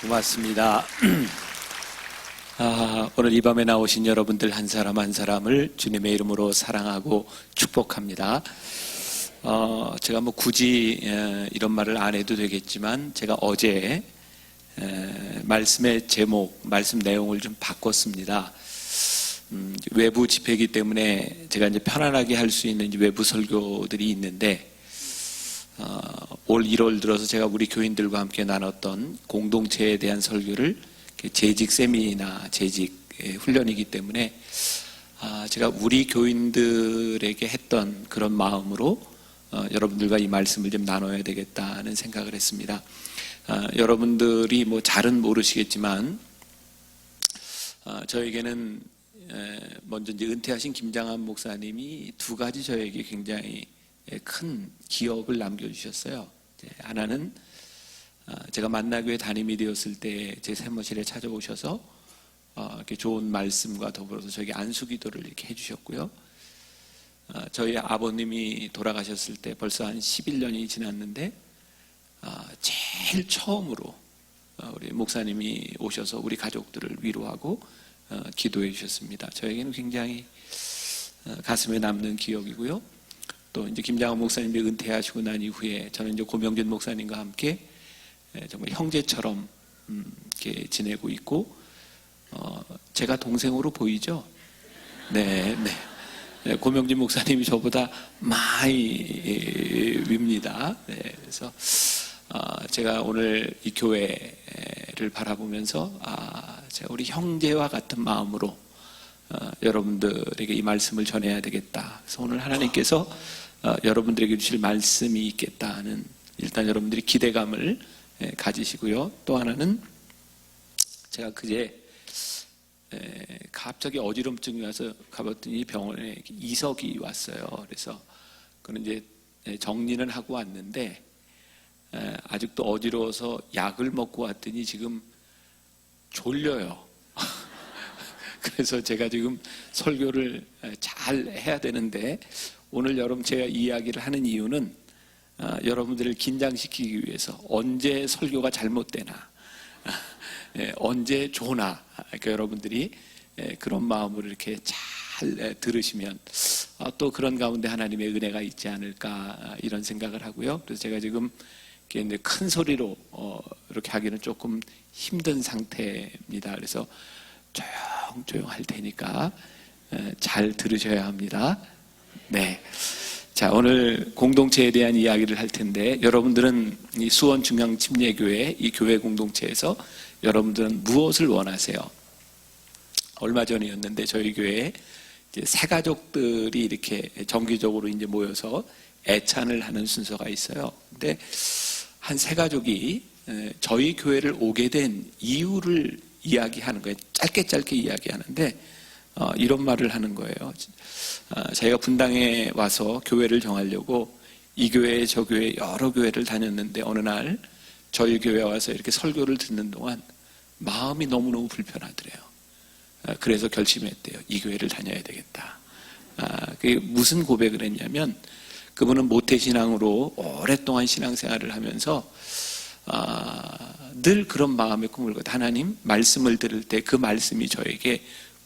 고맙습니다. 오늘 이 밤에 나오신 여러분들 한 사람 한 사람을 주님의 이름으로 사랑하고 축복합니다. 제가 굳이 이런 말을 안 해도 되겠지만 제가 어제 말씀의 제목, 말씀 내용을 좀 바꿨습니다. 외부 집회이기 때문에 제가 이제 편안하게 할 수 있는 외부 설교들이 있는데 올 1월 들어서 제가 우리 교인들과 함께 나눴던 공동체에 대한 설교를 재직 세미나 재직 훈련이기 때문에 제가 우리 교인들에게 했던 그런 마음으로 여러분들과 이 말씀을 좀 나눠야 되겠다는 생각을 했습니다. 여러분들이 잘은 모르시겠지만 저에게는 먼저 이제 은퇴하신 김장한 목사님이 두 가지 저에게 굉장히 큰 기억을 남겨주셨어요. 하나는 제가 만나교회 담임이 되었을 때 제 사무실에 찾아오셔서 이렇게 좋은 말씀과 더불어서 저에게 안수기도를 이렇게 해주셨고요. 저희 아버님이 돌아가셨을 때 벌써 한 11년이 지났는데 제일 처음으로 우리 목사님이 오셔서 우리 가족들을 위로하고 기도해 주셨습니다. 저에게는 굉장히 가슴에 남는 기억이고요. 또 이제 김장한 목사님이 은퇴하시고 난 이후에 저는 이제 고명진 목사님과 함께 정말 형제처럼 이렇게 지내고 있고, 제가 동생으로 보이죠? 네. 고명진 목사님이 저보다 많이 웁니다. 그래서 제가 오늘 이 교회를 바라보면서 제가 우리 형제와 같은 마음으로 여러분들에게 이 말씀을 전해야 되겠다. 그래서 오늘 하나님께서 여러분들에게 주실 말씀이 있겠다는 일단 여러분들이 기대감을 가지시고요. 또 하나는 제가 그제 갑자기 어지럼증이 와서 가봤더니 병원에 이석이 왔어요. 그래서 그는 이제 정리는 하고 왔는데 아직도 어지러워서 약을 먹고 왔더니 지금 졸려요. 그래서 제가 지금 설교를 잘 해야 되는데 오늘 여러분 제가 이 이야기를 하는 이유는 여러분들을 긴장시키기 위해서 언제 설교가 잘못되나 언제 좋나 그러니까 여러분들이 그런 마음으로 이렇게 잘 들으시면 또 그런 가운데 하나님의 은혜가 있지 않을까 이런 생각을 하고요. 그래서 제가 지금 큰 소리로 이렇게 하기는 조금 힘든 상태입니다. 그래서 조용 할 테니까 잘 들으셔야 합니다. 네. 자, 오늘 공동체에 대한 이야기를 할 텐데 여러분들은 이 수원중앙침례교회 이 교회 공동체에서 여러분들은 무엇을 원하세요? 얼마 전이었는데 저희 교회에 이제 새가족들이 이렇게 정기적으로 이제 모여서 애찬을 하는 순서가 있어요. 근데 한 새가족이 저희 교회를 오게 된 이유를 이야기하는 거예요. 짧게 이야기하는데 이런 말을 하는 거예요. 자기가 분당에 와서 교회를 정하려고 이 교회 저 교회 여러 교회를 다녔는데 어느 날 저희 교회에 와서 이렇게 설교를 듣는 동안 마음이 너무너무 불편하더래요. 그래서 결심했대요. 이 교회를 다녀야 되겠다. 그게 무슨 고백을 했냐면 그분은 모태신앙으로 오랫동안 신앙생활을 하면서 늘 그런 마음의 꿈을 꿔요. 하나님 말씀을 들을 때 그 말씀이 저에게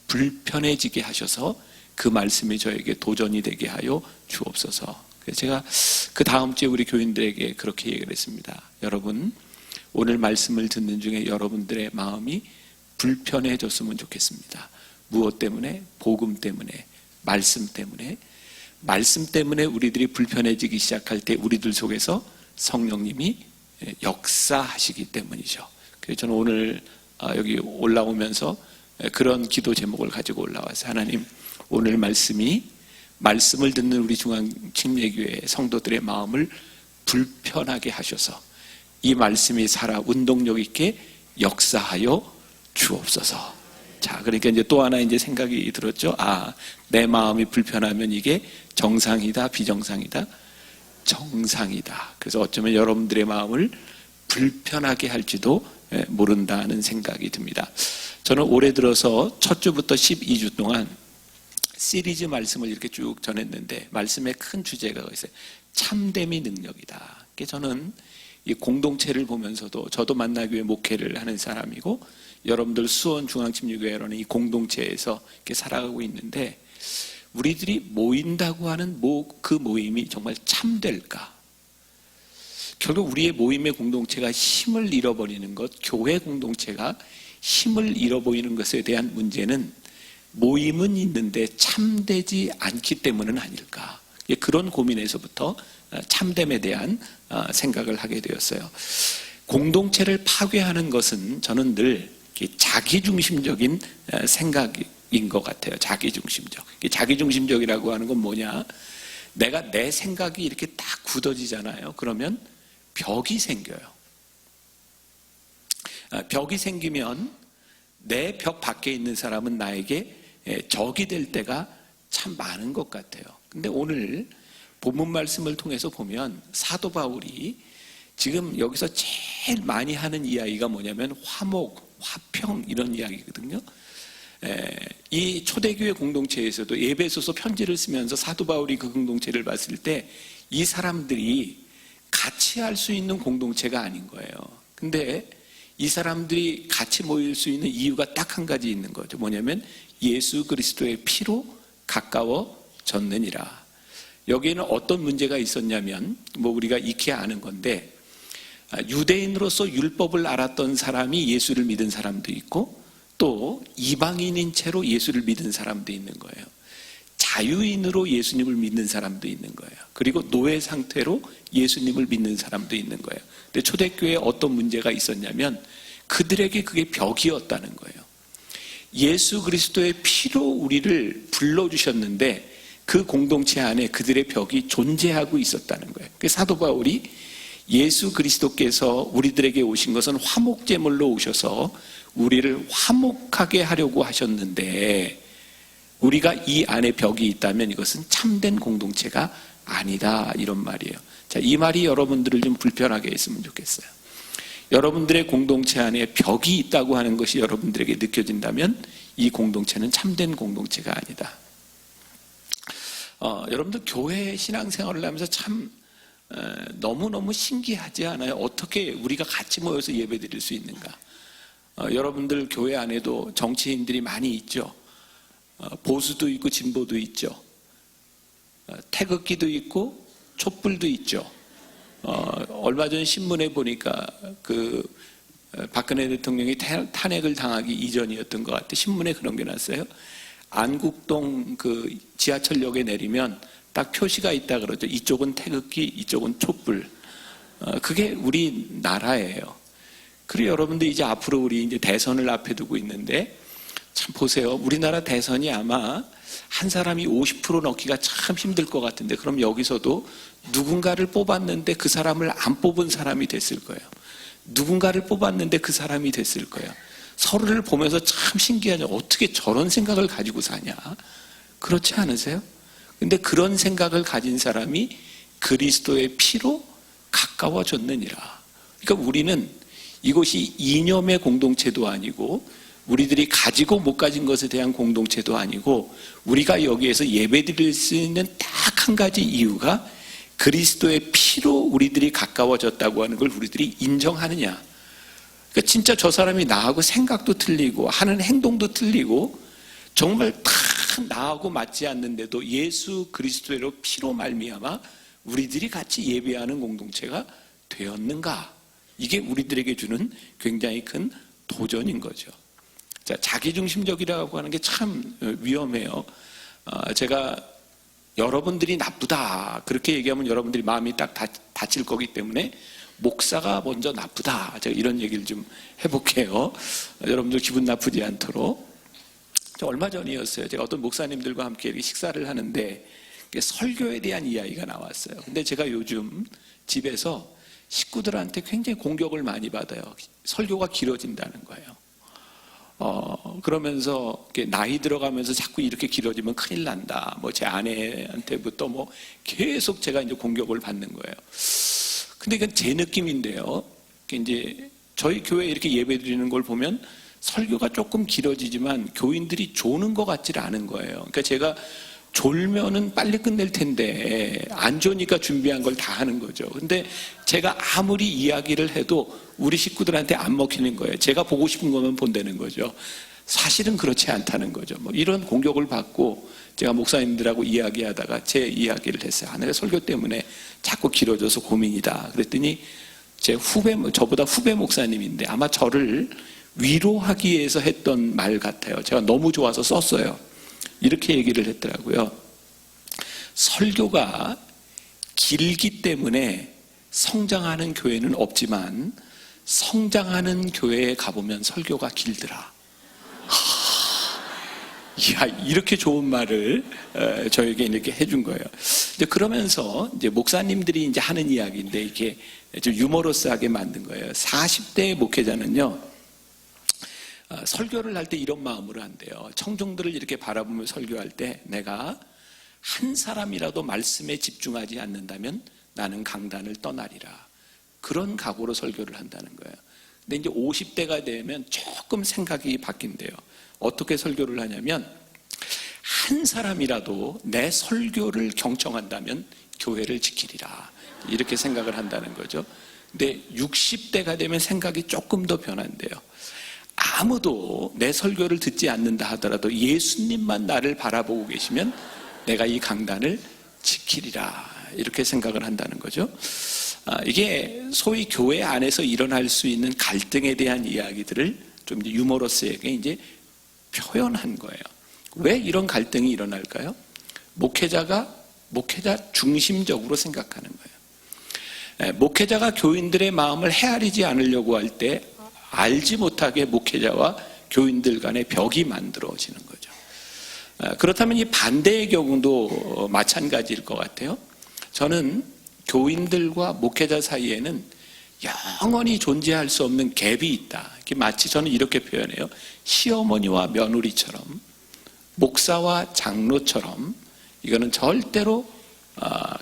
불편해지게 하셔서 그 말씀이 저에게 도전이 되게 하여 주옵소서. 그래서 제가 그 다음 주에 우리 교인들에게 그렇게 얘기를 했습니다. 여러분 오늘 말씀을 듣는 중에 여러분들의 마음이 불편해졌으면 좋겠습니다. 무엇 때문에? 복음 때문에, 말씀 때문에 우리들이 불편해지기 시작할 때 우리들 속에서 성령님이 역사하시기 때문이죠. 그래서 저는 오늘 여기 올라오면서 그런 기도 제목을 가지고 올라와서 하나님 오늘 말씀을 듣는 우리 중앙침례교회 성도들의 마음을 불편하게 하셔서 이 말씀이 살아 운동력 있게 역사하여 주옵소서. 자, 그러니까 이제 또 하나 이제 생각이 들었죠. 내 마음이 불편하면 이게 정상이다, 비정상이다? 정상이다. 그래서 어쩌면 여러분들의 마음을 불편하게 할지도 모른다는 생각이 듭니다. 저는 올해 들어서 첫 주부터 12주 동안 시리즈 말씀을 이렇게 쭉 전했는데 말씀의 큰 주제가 있어요. 참됨이 능력이다. 저는 이 공동체를 보면서도 저도 만나교회 목회를 하는 사람이고 여러분들 수원 중앙침례교회로는 이 공동체에서 이렇게 살아가고 있는데 우리들이 모인다고 하는 그 모임이 정말 참될까? 결국 우리의 모임의 공동체가 힘을 잃어버리는 것, 교회 공동체가 힘을 잃어버리는 것에 대한 문제는 모임은 있는데 참되지 않기 때문은 아닐까? 그런 고민에서부터 참됨에 대한 생각을 하게 되었어요. 공동체를 파괴하는 것은 저는 늘 자기중심적인 생각인 것 같아요. 자기중심적이라고 하는 건 뭐냐? 내가 내 생각이 이렇게 딱 굳어지잖아요. 그러면 벽이 생겨요. 벽이 생기면 내 벽 밖에 있는 사람은 나에게 적이 될 때가 참 많은 것 같아요. 근데 오늘 본문 말씀을 통해서 보면 사도 바울이 지금 여기서 제일 많이 하는 이야기가 뭐냐면 화목, 화평 이런 이야기거든요. 이 초대교회 공동체에서도 에베소서 편지를 쓰면서 사도 바울이 그 공동체를 봤을 때 이 사람들이 같이 할 수 있는 공동체가 아닌 거예요. 근데 이 사람들이 같이 모일 수 있는 이유가 딱 한 가지 있는 거죠. 뭐냐면 예수 그리스도의 피로 가까워졌느니라. 여기에는 어떤 문제가 있었냐면 우리가 익히 아는 건데 유대인으로서 율법을 알았던 사람이 예수를 믿은 사람도 있고 또 이방인인 채로 예수를 믿은 사람도 있는 거예요. 자유인으로 예수님을 믿는 사람도 있는 거예요. 그리고 노예 상태로 예수님을 믿는 사람도 있는 거예요. 근데 초대교회에 어떤 문제가 있었냐면 그들에게 그게 벽이었다는 거예요. 예수 그리스도의 피로 우리를 불러주셨는데 그 공동체 안에 그들의 벽이 존재하고 있었다는 거예요. 그래서 사도 바울이 예수 그리스도께서 우리들에게 오신 것은 화목제물로 오셔서 우리를 화목하게 하려고 하셨는데 우리가 이 안에 벽이 있다면 이것은 참된 공동체가 아니다 이런 말이에요. 자, 이 말이 여러분들을 좀 불편하게 했으면 좋겠어요. 여러분들의 공동체 안에 벽이 있다고 하는 것이 여러분들에게 느껴진다면 이 공동체는 참된 공동체가 아니다. 여러분들 교회 신앙생활을 하면서 참 너무너무 신기하지 않아요? 어떻게 우리가 같이 모여서 예배 드릴 수 있는가? 여러분들 교회 안에도 정치인들이 많이 있죠. 보수도 있고 진보도 있죠. 태극기도 있고 촛불도 있죠. 얼마 전 신문에 보니까 그 박근혜 대통령이 탄핵을 당하기 이전이었던 것 같아요. 신문에 그런 게 났어요. 안국동 그 지하철역에 내리면 딱 표시가 있다 그러죠. 이쪽은 태극기, 이쪽은 촛불. 그게 우리나라예요. 그리고 여러분들 이제 앞으로 우리 이제 대선을 앞에 두고 있는데 참 보세요. 우리나라 대선이 아마 한 사람이 50% 넣기가 참 힘들 것 같은데 그럼 여기서도 누군가를 뽑았는데 그 사람을 안 뽑은 사람이 됐을 거예요. 누군가를 뽑았는데 그 사람이 됐을 거예요. 서로를 보면서 참 신기하죠. 어떻게 저런 생각을 가지고 사냐. 그렇지 않으세요? 근데 그런 생각을 가진 사람이 그리스도의 피로 가까워졌느니라. 그러니까 우리는 이것이 이념의 공동체도 아니고 우리들이 가지고 못 가진 것에 대한 공동체도 아니고 우리가 여기에서 예배드릴 수 있는 딱 한 가지 이유가 그리스도의 피로 우리들이 가까워졌다고 하는 걸 우리들이 인정하느냐. 그러니까 진짜 저 사람이 나하고 생각도 틀리고 하는 행동도 틀리고 정말 다 나하고 맞지 않는데도 예수 그리스도의 피로 말미암아 우리들이 같이 예배하는 공동체가 되었는가. 이게 우리들에게 주는 굉장히 큰 도전인 거죠. 자, 자기중심적이라고 하는 게 참 위험해요. 제가 여러분들이 나쁘다 그렇게 얘기하면 여러분들이 마음이 딱 다칠 거기 때문에 목사가 먼저 나쁘다. 제가 이런 얘기를 좀 해볼게요. 여러분들 기분 나쁘지 않도록. 얼마 전이었어요. 제가 어떤 목사님들과 함께 이렇게 식사를 하는데 설교에 대한 이야기가 나왔어요. 근데 제가 요즘 집에서 식구들한테 굉장히 공격을 많이 받아요. 설교가 길어진다는 거예요. 그러면서 나이 들어가면서 자꾸 이렇게 길어지면 큰일 난다. 제 아내한테부터 계속 제가 이제 공격을 받는 거예요. 근데 이건 제 느낌인데요. 이제 저희 교회 이렇게 예배 드리는 걸 보면 설교가 조금 길어지지만 교인들이 조는 것 같지는 않은 거예요. 그러니까 제가 졸면은 빨리 끝낼 텐데 안 좋으니까 준비한 걸 다 하는 거죠. 근데 제가 아무리 이야기를 해도 우리 식구들한테 안 먹히는 거예요. 제가 보고 싶은 것만 본다는 거죠. 사실은 그렇지 않다는 거죠. 뭐 이런 공격을 받고 제가 목사님들하고 이야기하다가 제 이야기를 했어요. 내가 설교 때문에 자꾸 길어져서 고민이다. 그랬더니 제 저보다 후배 목사님인데 아마 저를 위로하기 위해서 했던 말 같아요. 제가 너무 좋아서 썼어요. 이렇게 얘기를 했더라고요. 설교가 길기 때문에 성장하는 교회는 없지만 성장하는 교회에 가보면 설교가 길더라. 이야, 이렇게 좋은 말을 저에게 이렇게 해준 거예요. 이제 그러면서 이제 목사님들이 이제 하는 이야기인데 이게 좀 유머러스하게 만든 거예요. 40대 목회자는요, 설교를 할 때 이런 마음으로 한대요. 청중들을 이렇게 바라보며 설교할 때 내가 한 사람이라도 말씀에 집중하지 않는다면 나는 강단을 떠나리라. 그런 각오로 설교를 한다는 거예요. 근데 이제 50대가 되면 조금 생각이 바뀐대요. 어떻게 설교를 하냐면 한 사람이라도 내 설교를 경청한다면 교회를 지키리라. 이렇게 생각을 한다는 거죠. 근데 60대가 되면 생각이 조금 더 변한대요. 아무도 내 설교를 듣지 않는다 하더라도 예수님만 나를 바라보고 계시면 내가 이 강단을 지키리라. 이렇게 생각을 한다는 거죠. 이게 소위 교회 안에서 일어날 수 있는 갈등에 대한 이야기들을 좀 이제 유머러스하게 이제 표현한 거예요. 왜 이런 갈등이 일어날까요? 목회자 중심적으로 생각하는 거예요. 목회자가 교인들의 마음을 헤아리지 않으려고 할 때 알지 못하게 목회자와 교인들 간의 벽이 만들어지는 거죠. 그렇다면 이 반대의 경우도 마찬가지일 것 같아요. 저는 교인들과 목회자 사이에는 영원히 존재할 수 없는 갭이 있다. 마치 저는 이렇게 표현해요. 시어머니와 며느리처럼, 목사와 장로처럼 이거는 절대로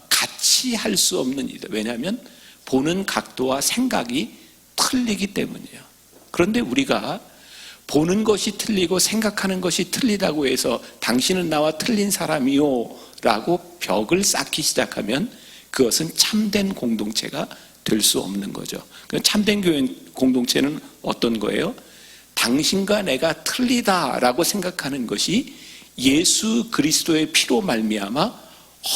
같이 할 수 없는 일이다. 왜냐하면 보는 각도와 생각이 틀리기 때문이에요. 그런데 우리가 보는 것이 틀리고 생각하는 것이 틀리다고 해서 당신은 나와 틀린 사람이요 라고 벽을 쌓기 시작하면 그것은 참된 공동체가 될 수 없는 거죠. 참된 교회 공동체는 어떤 거예요? 당신과 내가 틀리다라고 생각하는 것이 예수 그리스도의 피로 말미암아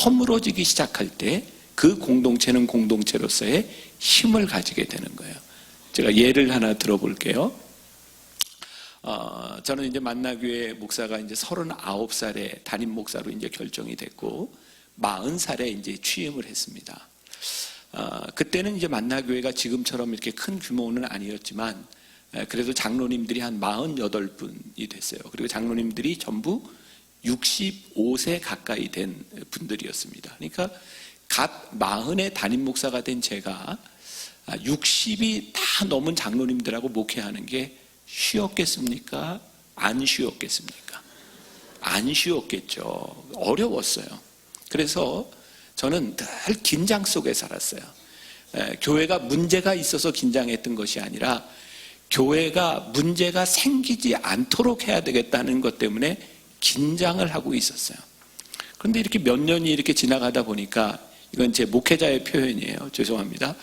허물어지기 시작할 때 그 공동체는 공동체로서의 힘을 가지게 되는 거예요. 제가 예를 하나 들어볼게요. 저는 이제 만나교회 목사가 이제 39살에 담임 목사로 이제 결정이 됐고 40살에 이제 취임을 했습니다. 그때는 이제 만나교회가 지금처럼 이렇게 큰 규모는 아니었지만 그래도 장로님들이 한 48분이 됐어요. 그리고 장로님들이 전부 65세 가까이 된 분들이었습니다. 그러니까 갓 40의 담임 목사가 된 제가 60이 다 넘은 장로님들하고 목회하는 게 쉬웠겠습니까? 안 쉬웠겠습니까? 안 쉬웠겠죠. 어려웠어요. 그래서 저는 늘 긴장 속에 살았어요. 교회가 문제가 있어서 긴장했던 것이 아니라 교회가 문제가 생기지 않도록 해야 되겠다는 것 때문에 긴장을 하고 있었어요. 그런데 이렇게 몇 년이 이렇게 지나가다 보니까 이건 제 목회자의 표현이에요. 죄송합니다.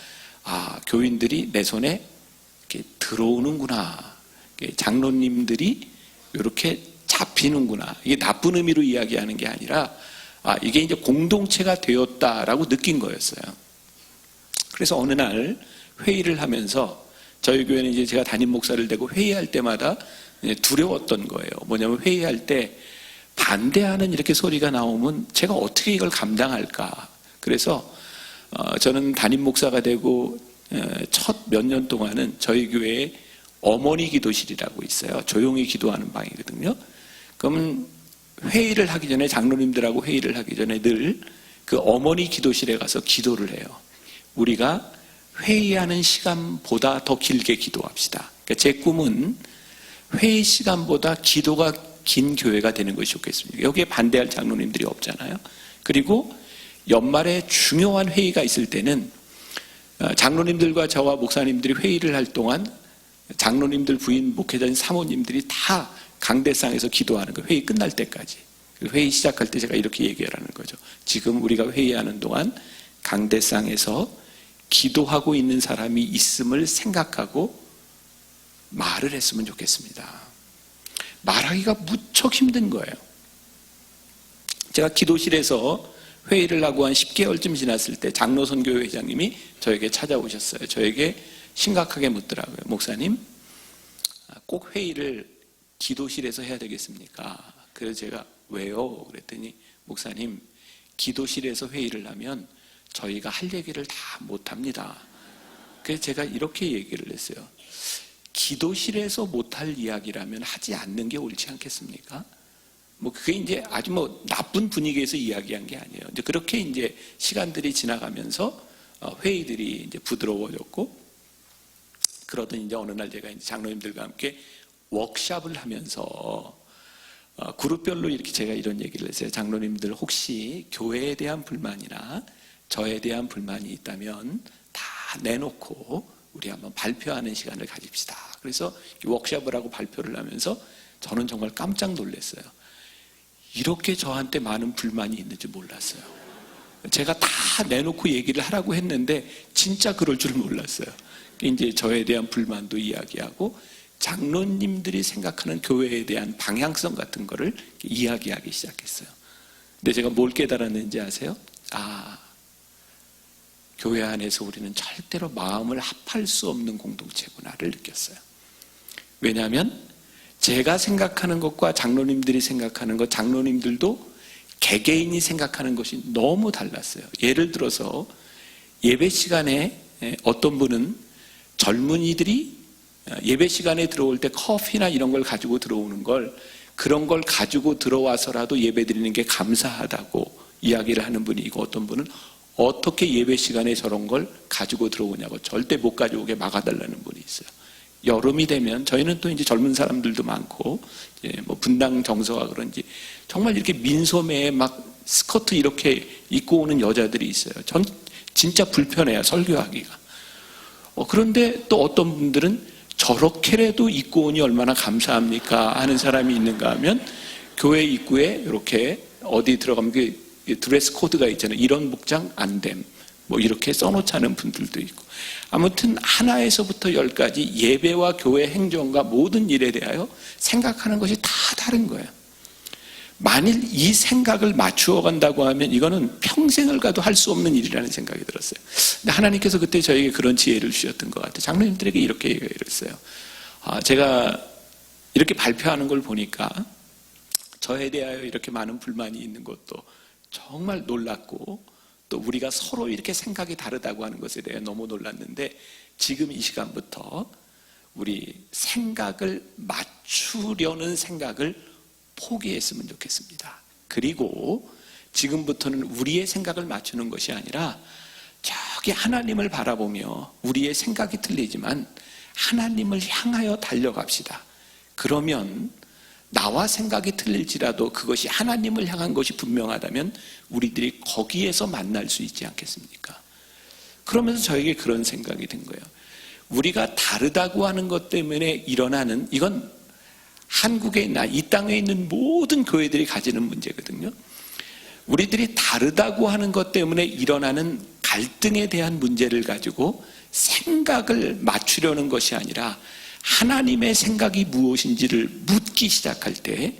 교인들이 내 손에 이렇게 들어오는구나. 장로님들이 이렇게 잡히는구나. 이게 나쁜 의미로 이야기하는 게 아니라 이게 이제 공동체가 되었다라고 느낀 거였어요. 그래서 어느 날 회의를 하면서 저희 교회는 이제 제가 담임 목사를 되고 회의할 때마다 두려웠던 거예요. 뭐냐면 회의할 때 반대하는 이렇게 소리가 나오면 제가 어떻게 이걸 감당할까. 그래서 저는 담임 목사가 되고 첫 몇 년 동안은 저희 교회에 어머니 기도실이라고 있어요. 조용히 기도하는 방이거든요. 그러면 회의를 하기 전에 장로님들하고 회의를 하기 전에 늘 그 어머니 기도실에 가서 기도를 해요. 우리가 회의하는 시간보다 더 길게 기도합시다. 그러니까 제 꿈은 회의 시간보다 기도가 긴 교회가 되는 것이 좋겠습니다. 여기에 반대할 장로님들이 없잖아요. 그리고 연말에 중요한 회의가 있을 때는 장로님들과 저와 목사님들이 회의를 할 동안 장로님들 부인 목회자인 사모님들이 다 강대상에서 기도하는 거예요. 회의 끝날 때까지. 회의 시작할 때 제가 이렇게 얘기하라는 거죠. 지금 우리가 회의하는 동안 강대상에서 기도하고 있는 사람이 있음을 생각하고 말을 했으면 좋겠습니다. 말하기가 무척 힘든 거예요. 제가 기도실에서 회의를 하고 한 10개월쯤 지났을 때 장로 선교회 회장님이 저에게 찾아오셨어요. 저에게 심각하게 묻더라고요. 목사님, 꼭 회의를 기도실에서 해야 되겠습니까? 그래서 제가 왜요? 그랬더니 목사님, 기도실에서 회의를 하면 저희가 할 얘기를 다 못합니다. 그래서 제가 이렇게 얘기를 했어요. 기도실에서 못할 이야기라면 하지 않는 게 옳지 않겠습니까? 그게 이제 아주 나쁜 분위기에서 이야기한 게 아니에요. 이제 그렇게 이제 시간들이 지나가면서 회의들이 이제 부드러워졌고, 그러던 이제 어느 날 제가 이제 장로님들과 함께 워크숍을 하면서 그룹별로 이렇게 제가 이런 얘기를 했어요. 장로님들 혹시 교회에 대한 불만이나 저에 대한 불만이 있다면 다 내놓고 우리 한번 발표하는 시간을 가집시다. 그래서 워크숍을 하고 발표를 하면서 저는 정말 깜짝 놀랐어요. 이렇게 저한테 많은 불만이 있는지 몰랐어요. 제가 다 내놓고 얘기를 하라고 했는데 진짜 그럴 줄 몰랐어요. 이제 저에 대한 불만도 이야기하고 장로님들이 생각하는 교회에 대한 방향성 같은 거를 이야기하기 시작했어요. 근데 제가 뭘 깨달았는지 아세요? 교회 안에서 우리는 절대로 마음을 합할 수 없는 공동체구나를 느꼈어요. 왜냐하면 제가 생각하는 것과 장로님들이 생각하는 것, 장로님들도 개개인이 생각하는 것이 너무 달랐어요. 예를 들어서 예배 시간에 어떤 분은 젊은이들이 예배 시간에 들어올 때 커피나 이런 걸 가지고 들어오는 걸, 그런 걸 가지고 들어와서라도 예배 드리는 게 감사하다고 이야기를 하는 분이 있고, 어떤 분은 어떻게 예배 시간에 저런 걸 가지고 들어오냐고 절대 못 가져오게 막아달라는 분이 있어요. 여름이 되면 저희는 또 이제 젊은 사람들도 많고 분당 정서가 그런지 정말 이렇게 민소매에 막 스커트 이렇게 입고 오는 여자들이 있어요. 전 진짜 불편해요, 설교하기가. 그런데 또 어떤 분들은 저렇게라도 입고 오니 얼마나 감사합니까 하는 사람이 있는가 하면 교회 입구에 이렇게 어디 들어가면 드레스 코드가 있잖아요. 이런 복장 안 됨. 이렇게 써놓자는 분들도 있고. 아무튼 하나에서부터 10까지 예배와 교회 행정과 모든 일에 대하여 생각하는 것이 다 다른 거예요. 만일 이 생각을 맞추어 간다고 하면 이거는 평생을 가도 할 수 없는 일이라는 생각이 들었어요. 근데 하나님께서 그때 저에게 그런 지혜를 주셨던 것 같아요. 장로님들에게 이렇게 얘기를 했어요. 제가 이렇게 발표하는 걸 보니까 저에 대하여 이렇게 많은 불만이 있는 것도 정말 놀랐고, 또 우리가 서로 이렇게 생각이 다르다고 하는 것에 대해 너무 놀랐는데, 지금 이 시간부터 우리 생각을 맞추려는 생각을 포기했으면 좋겠습니다. 그리고 지금부터는 우리의 생각을 맞추는 것이 아니라 저기 하나님을 바라보며 우리의 생각이 틀리지만 하나님을 향하여 달려갑시다. 그러면 나와 생각이 틀릴지라도 그것이 하나님을 향한 것이 분명하다면 우리들이 거기에서 만날 수 있지 않겠습니까? 그러면서 저에게 그런 생각이 든 거예요. 우리가 다르다고 하는 것 때문에 일어나는, 이건 한국에 있나 이 땅에 있는 모든 교회들이 가지는 문제거든요. 우리들이 다르다고 하는 것 때문에 일어나는 갈등에 대한 문제를 가지고 생각을 맞추려는 것이 아니라 하나님의 생각이 무엇인지를 묻기 시작할 때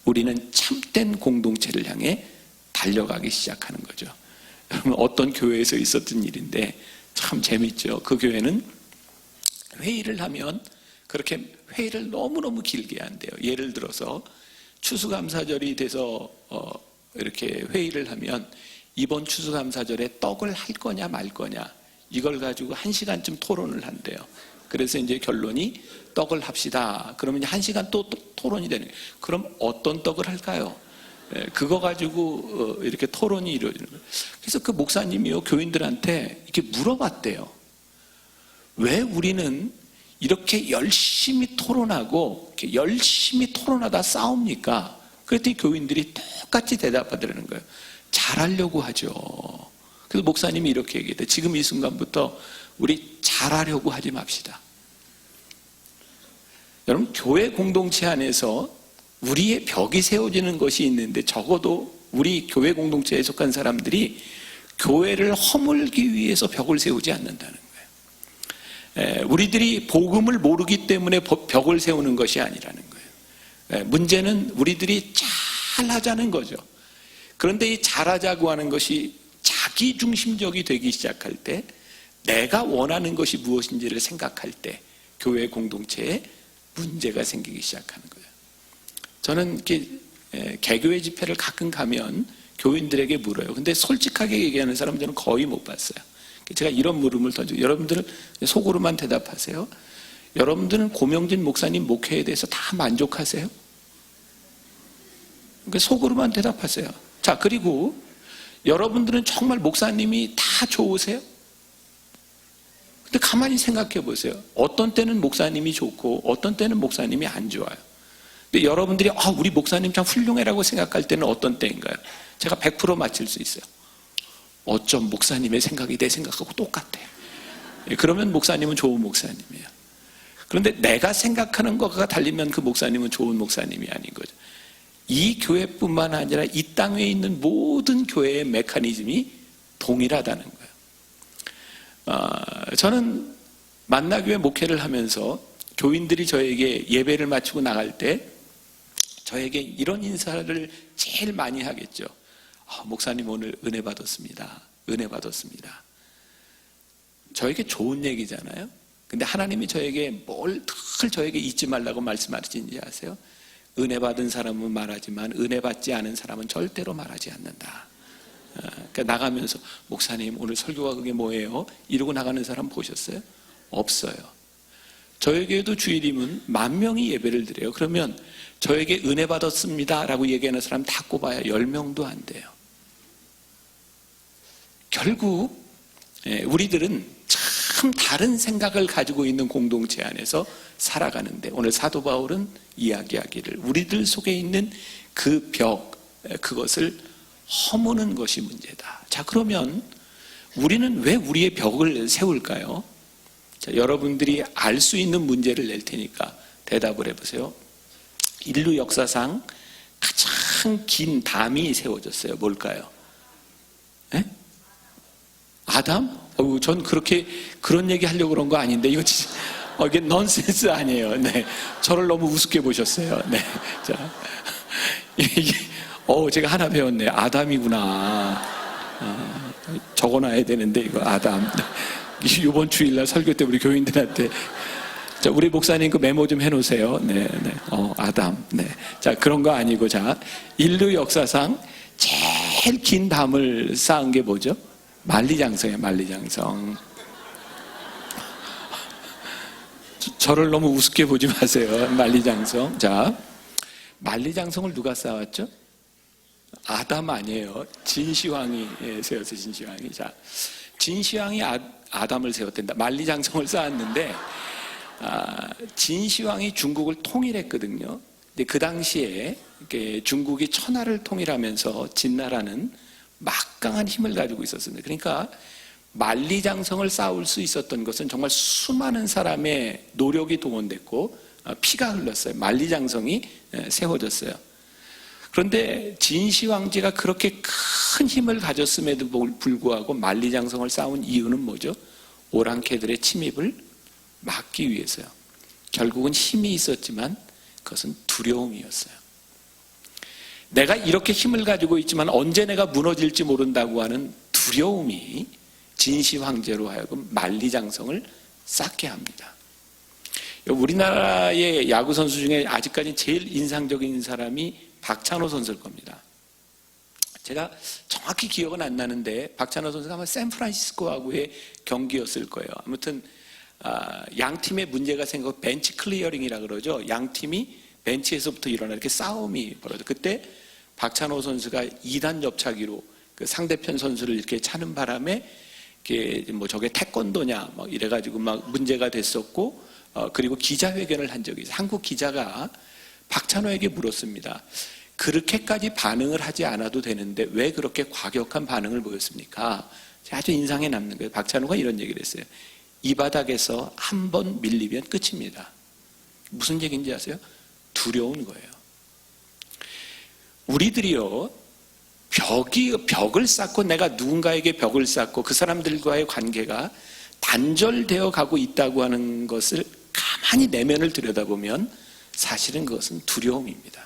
우리는 참된 공동체를 향해 달려가기 시작하는 거죠. 여러분, 어떤 교회에서 있었던 일인데 참 재밌죠. 그 교회는 회의를 하면 그렇게 회의를 너무너무 길게 한대요. 예를 들어서 추수감사절이 돼서 이렇게 회의를 하면 이번 추수감사절에 떡을 할 거냐 말 거냐 이걸 가지고 1시간쯤 토론을 한대요. 그래서 이제 결론이 떡을 합시다. 그러면 1시간 또 토론이 되는 거예요. 그럼 어떤 떡을 할까요? 그거 가지고 이렇게 토론이 이루어지는 거예요. 그래서 그 목사님이요, 교인들한테 이렇게 물어봤대요. 왜 우리는 이렇게 열심히 토론하고 이렇게 열심히 토론하다 싸웁니까? 그랬더니 교인들이 똑같이 대답하더라는 거예요. 잘하려고 하죠. 그래서 목사님이 이렇게 얘기해요. 지금 이 순간부터 우리 잘하려고 하지 맙시다. 여러분, 교회 공동체 안에서 우리의 벽이 세워지는 것이 있는데 적어도 우리 교회 공동체에 속한 사람들이 교회를 허물기 위해서 벽을 세우지 않는다는 거예요. 우리들이 복음을 모르기 때문에 벽을 세우는 것이 아니라는 거예요. 문제는 우리들이 잘하자는 거죠. 그런데 이 잘하자고 하는 것이 자기 중심적이 되기 시작할 때, 내가 원하는 것이 무엇인지를 생각할 때 교회 공동체에 문제가 생기기 시작하는 거예요. 저는 이렇게 개교회 집회를 가끔 가면 교인들에게 물어요. 근데 솔직하게 얘기하는 사람은 저는 거의 못 봤어요. 제가 이런 물음을 던지고, 여러분들은 속으로만 대답하세요. 여러분들은 고명진 목사님 목회에 대해서 다 만족하세요? 그러니까 속으로만 대답하세요. 자, 그리고 여러분들은 정말 목사님이 다 좋으세요? 근데 가만히 생각해 보세요. 어떤 때는 목사님이 좋고 어떤 때는 목사님이 안 좋아요. 근데 여러분들이 우리 목사님 참 훌륭해라고 생각할 때는 어떤 때인가요? 제가 100% 맞힐 수 있어요. 어쩜 목사님의 생각이 내 생각하고 똑같아. 그러면 목사님은 좋은 목사님이에요. 그런데 내가 생각하는 것과 달리면 그 목사님은 좋은 목사님이 아닌 거죠. 이 교회뿐만 아니라 이 땅에 있는 모든 교회의 메커니즘이 동일하다는 거예요. 저는 만나교회 목회를 하면서 교인들이 저에게 예배를 마치고 나갈 때 저에게 이런 인사를 제일 많이 하겠죠. 목사님 오늘 은혜 받았습니다. 은혜 받았습니다. 저에게 좋은 얘기잖아요. 근데 하나님이 저에게 뭘 늘 저에게 잊지 말라고 말씀하시는지 아세요? 은혜 받은 사람은 말하지만 은혜 받지 않은 사람은 절대로 말하지 않는다. 그러니까 나가면서 목사님 오늘 설교가 그게 뭐예요? 이러고 나가는 사람 보셨어요? 없어요. 저에게도 주일이면 10,000명이 예배를 드려요. 그러면 저에게 은혜 받았습니다 라고 얘기하는 사람 다 꼽아야 10명도 안 돼요. 결국 우리들은 참 다른 생각을 가지고 있는 공동체 안에서 살아가는데, 오늘 사도 바울은 이야기하기를 우리들 속에 있는 그 벽, 그것을 허무는 것이 문제다. 자, 그러면 우리는 왜 우리의 벽을 세울까요? 자, 여러분들이 알 수 있는 문제를 낼 테니까 대답을 해보세요. 인류 역사상 가장 긴 담이 세워졌어요. 뭘까요? 네? 아담? 전 그런 얘기 하려고 그런 거 아닌데, 이거 진짜, 이게 넌센스 아니에요. 네. 저를 너무 우습게 보셨어요. 네. 자, 이게, 제가 하나 배웠네. 아담이구나. 적어놔야 되는데, 이거 아담. 이번 주일날 설교 때 우리 교인들한테, 자, 우리 목사님 그 메모 좀 해놓으세요. 네, 네. 아담. 네. 자, 그런 거 아니고, 자, 인류 역사상 제일 긴 담을 쌓은 게 뭐죠? 만리장성이에요, 만리장성. 저를 너무 우습게 보지 마세요. 만리장성. 자, 만리장성을 누가 쌓았죠? 아담 아니에요. 진시황이 세웠어요, 진시황이. 자, 진시황이 아담을 세웠단다. 만리장성을 쌓았는데, 진시황이 중국을 통일했거든요. 근데 그 당시에 중국이 천하를 통일하면서 진나라는 막강한 힘을 가지고 있었습니다. 그러니까 만리장성을 쌓을 수 있었던 것은 정말 수많은 사람의 노력이 동원됐고 피가 흘렀어요. 만리장성이 세워졌어요. 그런데 진시황제가 그렇게 큰 힘을 가졌음에도 불구하고 만리장성을 쌓은 이유는 뭐죠? 오랑캐들의 침입을 막기 위해서요. 결국은 힘이 있었지만 그것은 두려움이었어요. 내가 이렇게 힘을 가지고 있지만 언제 내가 무너질지 모른다고 하는 두려움이 진시 황제로 하여금 만리장성을 쌓게 합니다. 우리나라의 야구 선수 중에 아직까지 제일 인상적인 사람이 박찬호 선수일 겁니다. 제가 정확히 기억은 안 나는데 박찬호 선수가 아마 샌프란시스코하고의 경기였을 거예요. 아무튼 양 팀의 문제가 생기고 벤치 클리어링이라 그러죠. 양 팀이 벤치에서부터 일어나 이렇게 싸움이 벌어져. 그때 박찬호 선수가 2단 접차기로 그 상대편 선수를 이렇게 차는 바람에 저게 태권도냐 막 이래가지고 막 문제가 됐었고, 그리고 기자회견을 한 적이 있어요. 한국 기자가 박찬호에게 물었습니다. 그렇게까지 반응을 하지 않아도 되는데 왜 그렇게 과격한 반응을 보였습니까? 아주 인상에 남는 거예요. 박찬호가 이런 얘기를 했어요. 이 바닥에서 한 번 밀리면 끝입니다. 무슨 얘기인지 아세요? 두려운 거예요. 우리들이요, 벽을 쌓고 내가 누군가에게 벽을 쌓고 그 사람들과의 관계가 단절되어 가고 있다고 하는 것을 가만히 내면을 들여다보면 사실은 그것은 두려움입니다.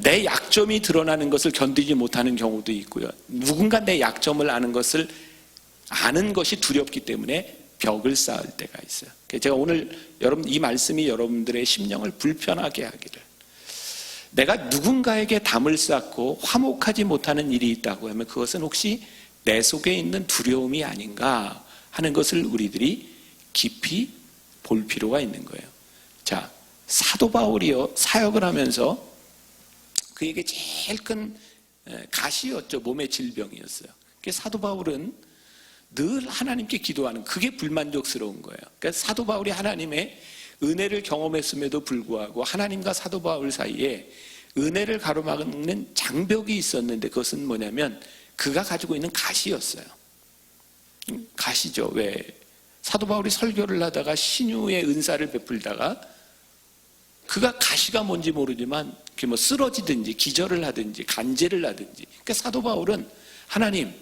내 약점이 드러나는 것을 견디지 못하는 경우도 있고요. 누군가 내 약점을 아는 것을 아는 것이 두렵기 때문에 벽을 쌓을 때가 있어요. 제가 오늘 이 말씀이 여러분들의 심령을 불편하게 하기를, 내가 누군가에게 담을 쌓고 화목하지 못하는 일이 있다고 하면 그것은 혹시 내 속에 있는 두려움이 아닌가 하는 것을 우리들이 깊이 볼 필요가 있는 거예요. 자, 사도 바울이요, 사역을 하면서 그에게 제일 큰 가시였죠. 몸의 질병이었어요. 사도 바울은 늘 하나님께 기도하는, 그게 불만족스러운 거예요. 그러니까 사도 바울이 하나님의 은혜를 경험했음에도 불구하고 하나님과 사도 바울 사이에 은혜를 가로막는 장벽이 있었는데, 그것은 뭐냐면 그가 가지고 있는 가시였어요. 가시죠. 왜? 사도 바울이 설교를 하다가 신유의 은사를 베풀다가 그가 가시가 뭔지 모르지만 쓰러지든지 기절을 하든지 간제를 하든지, 그러니까 사도 바울은 하나님,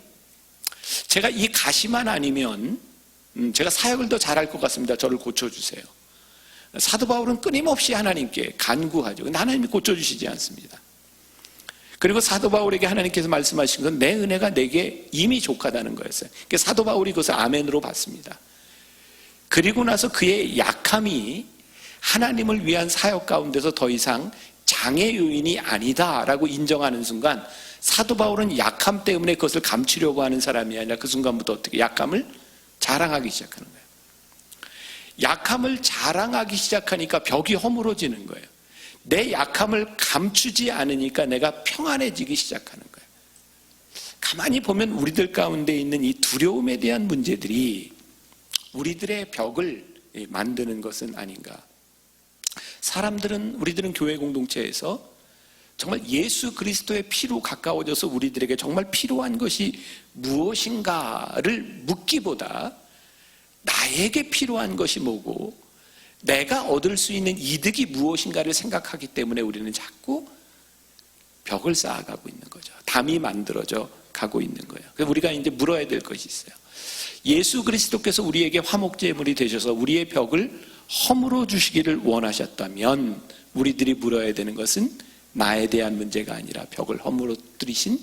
제가 이 가시만 아니면 제가 사역을 더 잘할 것 같습니다. 저를 고쳐주세요. 사도 바울은 끊임없이 하나님께 간구하죠. 근데 하나님이 고쳐주시지 않습니다. 그리고 사도 바울에게 하나님께서 말씀하신 건 내 은혜가 내게 이미 족하다는 거였어요. 그러니까 사도 바울이 그것을 아멘으로 받습니다. 그리고 나서 그의 약함이 하나님을 위한 사역 가운데서 더 이상 장애 요인이 아니다라고 인정하는 순간, 사도 바울은 약함 때문에 그것을 감추려고 하는 사람이 아니라 그 순간부터 어떻게 약함을 자랑하기 시작하는 거예요. 약함을 자랑하기 시작하니까 벽이 허물어지는 거예요. 내 약함을 감추지 않으니까 내가 평안해지기 시작하는 거예요. 가만히 보면 우리들 가운데 있는 이 두려움에 대한 문제들이 우리들의 벽을 만드는 것은 아닌가. 우리들은 교회 공동체에서 정말 예수 그리스도의 피로 가까워져서 우리들에게 정말 필요한 것이 무엇인가를 묻기보다 나에게 필요한 것이 뭐고 내가 얻을 수 있는 이득이 무엇인가를 생각하기 때문에 우리는 자꾸 벽을 쌓아가고 있는 거죠. 담이 만들어져 가고 있는 거예요. 그래서 우리가 이제 물어야 될 것이 있어요. 예수 그리스도께서 우리에게 화목제물이 되셔서 우리의 벽을 허물어 주시기를 원하셨다면 우리들이 물어야 되는 것은 나에 대한 문제가 아니라 벽을 허물어뜨리신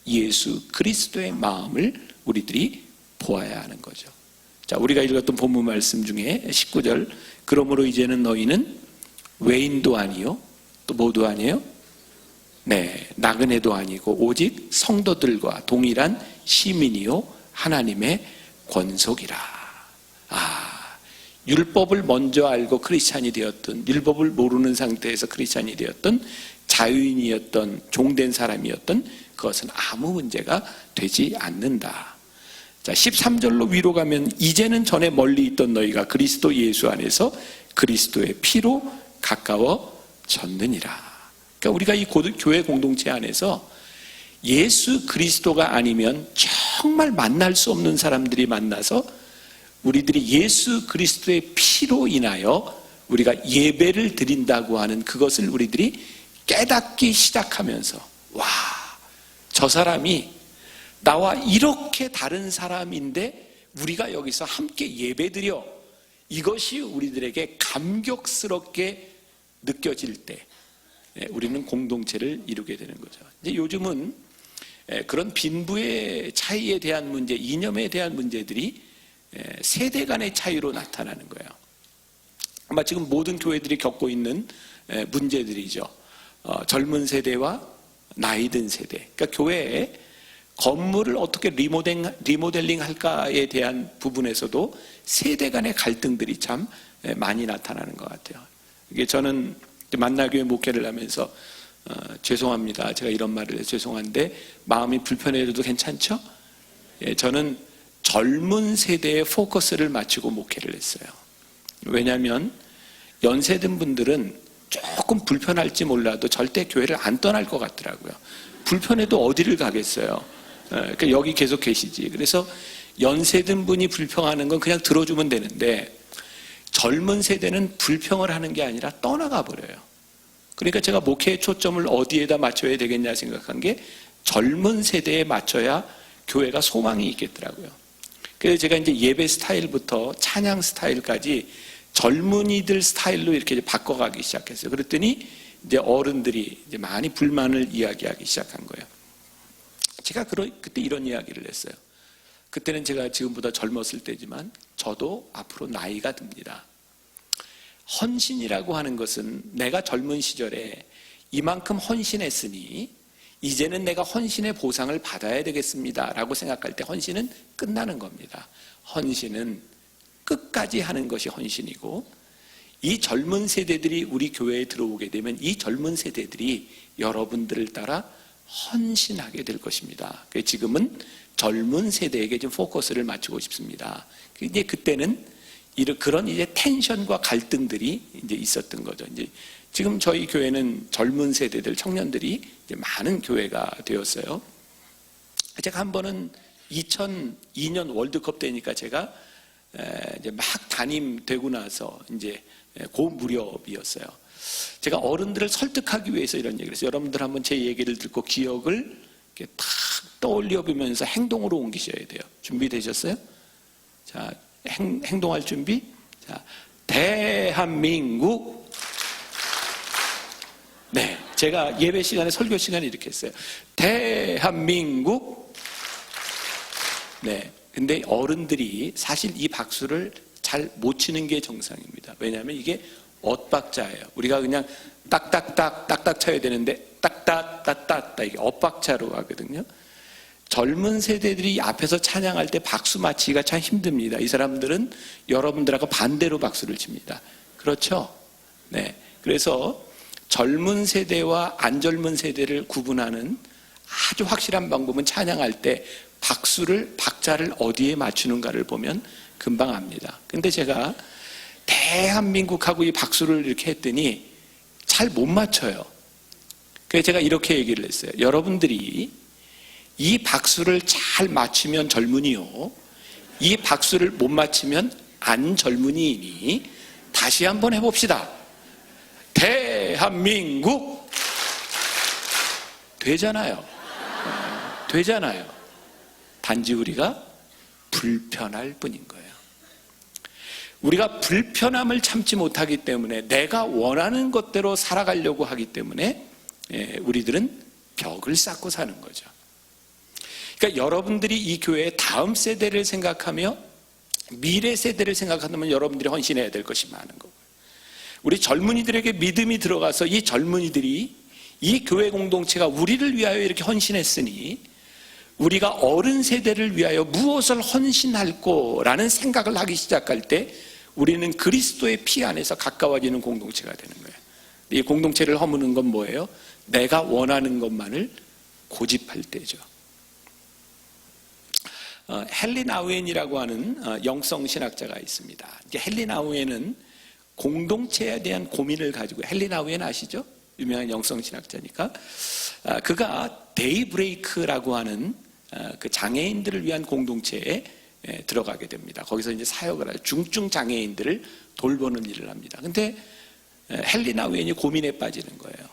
예수 그리스도의 마음을 우리들이 보아야 하는 거죠. 자, 우리가 읽었던 본문 말씀 중에 19절, 그러므로 이제는 너희는 외인도 아니요 또 뭐도 아니에요? 네, 나그네도 아니고 오직 성도들과 동일한 시민이요 하나님의 권속이라. 율법을 먼저 알고 크리스찬이 되었던, 율법을 모르는 상태에서 크리스찬이 되었던, 자유인이었던, 종된 사람이었던, 그것은 아무 문제가 되지 않는다. 자, 13절로 위로 가면 이제는 전에 멀리 있던 너희가 그리스도 예수 안에서 그리스도의 피로 가까워졌느니라. 그러니까 우리가 이 교회 공동체 안에서 예수 그리스도가 아니면 정말 만날 수 없는 사람들이 만나서 우리들이 예수 그리스도의 피로 인하여 우리가 예배를 드린다고 하는 그것을 우리들이 깨닫기 시작하면서, 와, 저 사람이 나와 이렇게 다른 사람인데 우리가 여기서 함께 예배드려, 이것이 우리들에게 감격스럽게 느껴질 때 우리는 공동체를 이루게 되는 거죠. 이제 요즘은 그런 빈부의 차이에 대한 문제, 이념에 대한 문제들이 세대 간의 차이로 나타나는 거예요. 아마 지금 모든 교회들이 겪고 있는 문제들이죠. 젊은 세대와 나이 든 세대. 그러니까 교회에 건물을 어떻게 리모델링 할까에 대한 부분에서도 세대 간의 갈등들이 참 많이 나타나는 것 같아요. 이게 저는 만나교회 목회를 하면서 죄송합니다. 제가 이런 말을 해서 죄송한데 마음이 불편해도 괜찮죠? 저는 젊은 세대에 포커스를 맞추고 목회를 했어요. 왜냐하면 연세 든 분들은 조금 불편할지 몰라도 절대 교회를 안 떠날 것 같더라고요. 불편해도 어디를 가겠어요. 그러니까 여기 계속 계시지. 그래서 연세 든 분이 불평하는 건 그냥 들어주면 되는데 젊은 세대는 불평을 하는 게 아니라 떠나가 버려요. 그러니까 제가 목회의 초점을 어디에다 맞춰야 되겠냐 생각한 게 젊은 세대에 맞춰야 교회가 소망이 있겠더라고요. 그래서 제가 이제 예배 스타일부터 찬양 스타일까지 젊은이들 스타일로 이렇게 바꿔가기 시작했어요. 그랬더니 이제 어른들이 이제 많이 불만을 이야기하기 시작한 거예요. 제가 그때 이런 이야기를 했어요. 그때는 제가 지금보다 젊었을 때지만 저도 앞으로 나이가 듭니다. 헌신이라고 하는 것은 내가 젊은 시절에 이만큼 헌신했으니 이제는 내가 헌신의 보상을 받아야 되겠습니다 라고 생각할 때 헌신은 끝나는 겁니다. 헌신은 끝까지 하는 것이 헌신이고, 이 젊은 세대들이 우리 교회에 들어오게 되면 이 젊은 세대들이 여러분들을 따라 헌신하게 될 것입니다. 그래서 지금은 젊은 세대에게 좀 포커스를 맞추고 싶습니다. 이제 그때는 그런 이제 텐션과 갈등들이 이제 있었던 거죠. 이제 지금 저희 교회는 젊은 세대들, 청년들이 이제 많은 교회가 되었어요. 제가 한 번은 2002년 월드컵 때니까 제가 이제 막 담임되고 나서 이제 그 무렵이었어요. 제가 어른들을 설득하기 위해서 이런 얘기를 했어요. 여러분들 한번 제 얘기를 듣고 기억을 이렇게 탁 떠올려 보면서 행동으로 옮기셔야 돼요. 준비되셨어요? 자, 행동할 준비. 자, 대한민국. 네, 제가 예배 시간에, 설교 시간에 이렇게 했어요. 대한민국. 네, 근데 어른들이 사실 이 박수를 잘 못 치는 게 정상입니다. 왜냐하면 이게 엇박자예요. 우리가 그냥 딱딱딱 딱딱 쳐야 되는데 딱딱딱딱 이게 엇박자로 가거든요. 젊은 세대들이 앞에서 찬양할 때 박수 맞히기가 참 힘듭니다. 이 사람들은 여러분들하고 반대로 박수를 칩니다. 그렇죠? 네. 그래서 젊은 세대와 안 젊은 세대를 구분하는 아주 확실한 방법은 찬양할 때 박자를 어디에 맞추는가를 보면 금방 압니다. 근데 제가 대한민국하고 이 박수를 이렇게 했더니 잘 못 맞춰요. 그래서 제가 이렇게 얘기를 했어요. 여러분들이 이 박수를 잘 맞추면 젊은이요, 이 박수를 못 맞추면 안 젊은이이니 다시 한번 해봅시다. 대한민국. 되잖아요. 되잖아요. 단지 우리가 불편할 뿐인 거예요. 우리가 불편함을 참지 못하기 때문에, 내가 원하는 것대로 살아가려고 하기 때문에 우리들은 벽을 쌓고 사는 거죠. 그러니까 여러분들이 이 교회의 다음 세대를 생각하며 미래 세대를 생각한다면 여러분들이 헌신해야 될 것이 많은 거고요. 우리 젊은이들에게 믿음이 들어가서 이 젊은이들이 이 교회 공동체가 우리를 위하여 이렇게 헌신했으니 우리가 어른 세대를 위하여 무엇을 헌신할 거라는 생각을 하기 시작할 때 우리는 그리스도의 피 안에서 가까워지는 공동체가 되는 거예요. 이 공동체를 허무는 건 뭐예요? 내가 원하는 것만을 고집할 때죠. 헨리 나우엔이라고 하는 영성 신학자가 있습니다. 헨리 나우엔은 공동체에 대한 고민을 가지고, 헨리 나우엔 아시죠? 유명한 영성 신학자니까. 그가 데이브레이크라고 하는 그 장애인들을 위한 공동체에 들어가게 됩니다. 거기서 이제 사역을 하죠. 중증 장애인들을 돌보는 일을 합니다. 근데 헨리 나우엔이 고민에 빠지는 거예요.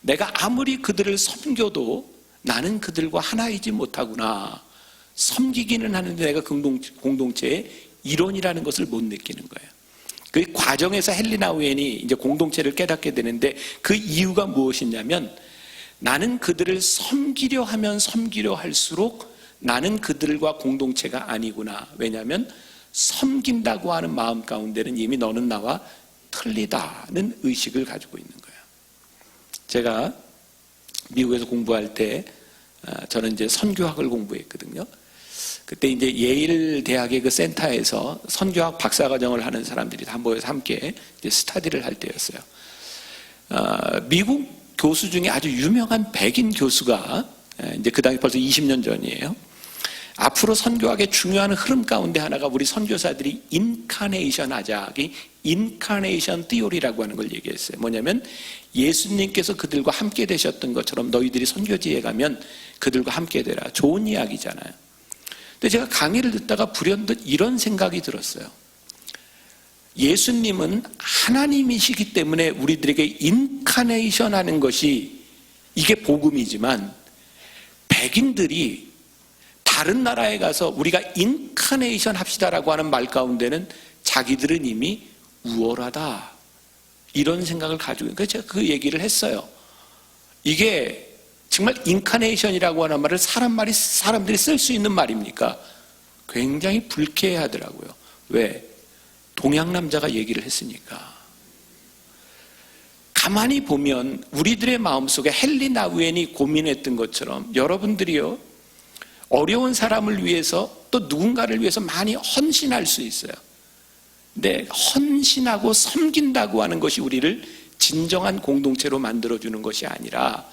내가 아무리 그들을 섬겨도 나는 그들과 하나이지 못하구나. 섬기기는 하는데 내가 공동체의 일원이라는 것을 못 느끼는 거예요. 그 과정에서 헨리 나우엔이 이제 공동체를 깨닫게 되는데, 그 이유가 무엇이냐면 나는 그들을 섬기려 하면 섬기려 할수록 나는 그들과 공동체가 아니구나. 왜냐하면 섬긴다고 하는 마음 가운데는 이미 너는 나와 틀리다는 의식을 가지고 있는 거예요. 제가 미국에서 공부할 때 저는 이제 선교학을 공부했거든요. 그때 이제 예일 대학의 그 센터에서 선교학 박사과정을 하는 사람들이 다 모여서 함께 이제 스터디를 할 때였어요. 미국 교수 중에 아주 유명한 백인 교수가, 이제 그 당시 벌써 20년 전이에요. 앞으로 선교학의 중요한 흐름 가운데 하나가 우리 선교사들이 인카네이션 하자, 인카네이션 티오리라고 하는 걸 얘기했어요. 뭐냐면 예수님께서 그들과 함께 되셨던 것처럼 너희들이 선교지에 가면 그들과 함께 되라. 좋은 이야기잖아요. 근데 제가 강의를 듣다가 불현듯 이런 생각이 들었어요. 예수님은 하나님이시기 때문에 우리들에게 인카네이션 하는 것이 이게 복음이지만, 백인들이 다른 나라에 가서 우리가 인카네이션 합시다라고 하는 말 가운데는 자기들은 이미 우월하다, 이런 생각을 가지고 있는 거예요. 제가 그 얘기를 했어요. 이게 정말 인카네이션이라고 하는 말을 사람들이 쓸 수 있는 말입니까? 굉장히 불쾌해하더라고요. 왜? 동양 남자가 얘기를 했으니까. 가만히 보면 우리들의 마음속에 헨리 나우엔이 고민했던 것처럼 여러분들이요, 어려운 사람을 위해서 또 누군가를 위해서 많이 헌신할 수 있어요. 근데 헌신하고 섬긴다고 하는 것이 우리를 진정한 공동체로 만들어주는 것이 아니라,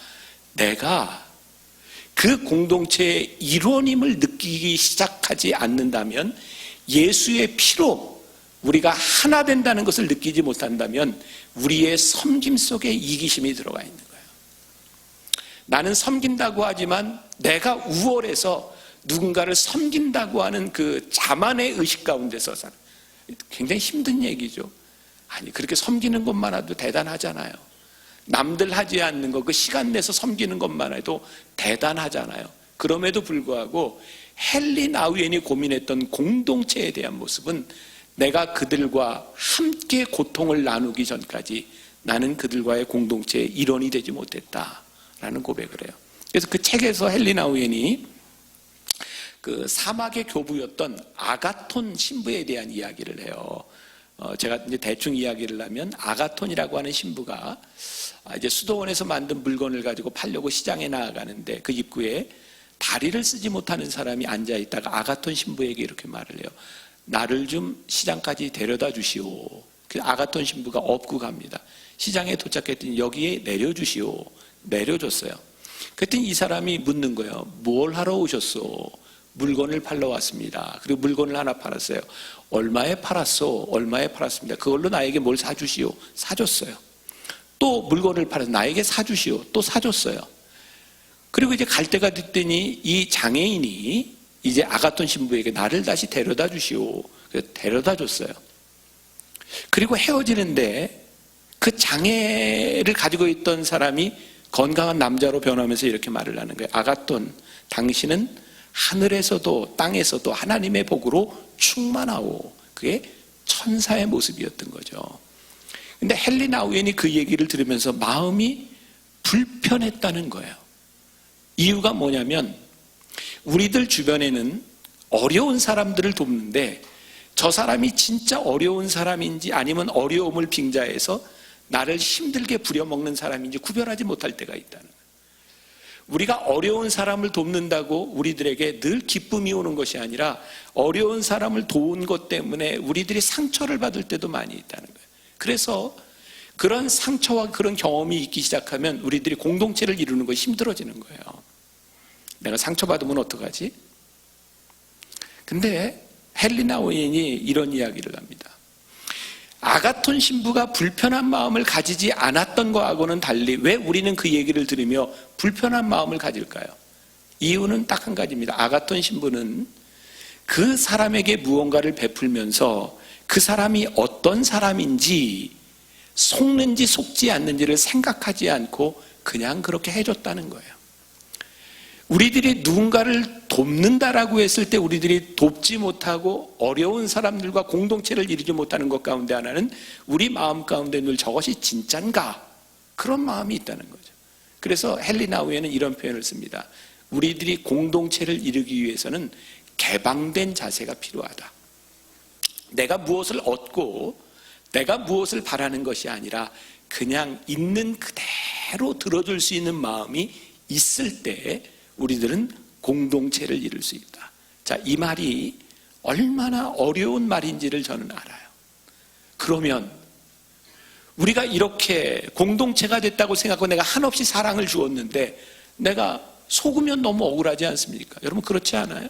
내가 그 공동체의 일원임을 느끼기 시작하지 않는다면, 예수의 피로 우리가 하나 된다는 것을 느끼지 못한다면 우리의 섬김 속에 이기심이 들어가 있는 거예요. 나는 섬긴다고 하지만 내가 우월해서 누군가를 섬긴다고 하는 그 자만의 의식 가운데서 살아. 굉장히 힘든 얘기죠. 아니, 그렇게 섬기는 것만 해도 대단하잖아요. 남들 하지 않는 거, 그 시간 내서 섬기는 것만 해도 대단하잖아요. 그럼에도 불구하고 헨리 나우엔이 고민했던 공동체에 대한 모습은, 내가 그들과 함께 고통을 나누기 전까지 나는 그들과의 공동체의 일원이 되지 못했다라는 고백을 해요. 그래서 그 책에서 헨리 나우엔이 그 사막의 교부였던 아가톤 신부에 대한 이야기를 해요. 제가 이제 대충 이야기를 하면, 아가톤이라고 하는 신부가 이제 수도원에서 만든 물건을 가지고 팔려고 시장에 나아가는데, 그 입구에 다리를 쓰지 못하는 사람이 앉아 있다가 아가톤 신부에게 이렇게 말을 해요. 나를 좀 시장까지 데려다 주시오. 그래서 아가톤 신부가 업고 갑니다. 시장에 도착했더니 여기에 내려주시오. 내려줬어요. 그랬더니 이 사람이 묻는 거예요. 뭘 하러 오셨소? 물건을 팔러 왔습니다. 그리고 물건을 하나 팔았어요. 얼마에 팔았소? 얼마에 팔았습니다. 그걸로 나에게 뭘 사주시오? 사줬어요. 또 물건을 팔아서 나에게 사주시오. 또 사줬어요. 그리고 이제 갈 때가 됐더니 이 장애인이 이제 아가톤 신부에게 나를 다시 데려다 주시오. 그래서 데려다 줬어요. 그리고 헤어지는데 그 장애를 가지고 있던 사람이 건강한 남자로 변하면서 이렇게 말을 하는 거예요. 아가톤, 당신은 하늘에서도 땅에서도 하나님의 복으로 충만하오. 그게 천사의 모습이었던 거죠. 근데 헨리 나우엔이 그 얘기를 들으면서 마음이 불편했다는 거예요. 이유가 뭐냐면, 우리들 주변에는 어려운 사람들을 돕는데 저 사람이 진짜 어려운 사람인지 아니면 어려움을 빙자해서 나를 힘들게 부려먹는 사람인지 구별하지 못할 때가 있다는 거예요. 우리가 어려운 사람을 돕는다고 우리들에게 늘 기쁨이 오는 것이 아니라, 어려운 사람을 도운 것 때문에 우리들이 상처를 받을 때도 많이 있다는 거예요. 그래서 그런 상처와 그런 경험이 있기 시작하면 우리들이 공동체를 이루는 것이 힘들어지는 거예요. 내가 상처받으면 어떡하지? 근데 헨리 나우엔이 이런 이야기를 합니다. 아가톤 신부가 불편한 마음을 가지지 않았던 거하고는 달리 왜 우리는 그 얘기를 들으며 불편한 마음을 가질까요? 이유는 딱 한 가지입니다. 아가톤 신부는 그 사람에게 무언가를 베풀면서 그 사람이 어떤 사람인지, 속는지 속지 않는지를 생각하지 않고 그냥 그렇게 해줬다는 거예요. 우리들이 누군가를 돕는다라고 했을 때 우리들이 돕지 못하고 어려운 사람들과 공동체를 이루지 못하는 것 가운데 하나는 우리 마음 가운데 늘 저것이 진짠가? 그런 마음이 있다는 거죠. 그래서 헨리 나우엔은 이런 표현을 씁니다. 우리들이 공동체를 이루기 위해서는 개방된 자세가 필요하다. 내가 무엇을 얻고 내가 무엇을 바라는 것이 아니라 그냥 있는 그대로 들어줄 수 있는 마음이 있을 때 우리들은 공동체를 이룰 수 있다. 자, 이 말이 얼마나 어려운 말인지를 저는 알아요. 그러면 우리가 이렇게 공동체가 됐다고 생각하고 내가 한없이 사랑을 주었는데 내가 속으면 너무 억울하지 않습니까? 여러분 그렇지 않아요?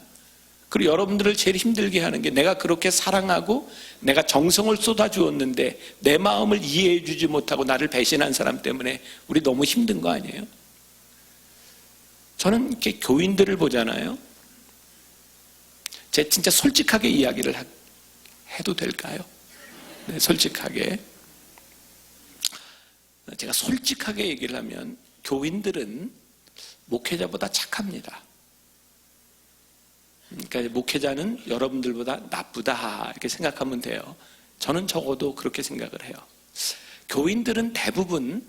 그리고 여러분들을 제일 힘들게 하는 게, 내가 그렇게 사랑하고 내가 정성을 쏟아주었는데 내 마음을 이해해 주지 못하고 나를 배신한 사람 때문에 우리 너무 힘든 거 아니에요? 저는 이렇게 교인들을 보잖아요. 제가 진짜 솔직하게 이야기를 해도 될까요? 네, 솔직하게. 제가 솔직하게 얘기를 하면 교인들은 목회자보다 착합니다. 그러니까 목회자는 여러분들보다 나쁘다 이렇게 생각하면 돼요. 저는 적어도 그렇게 생각을 해요. 교인들은 대부분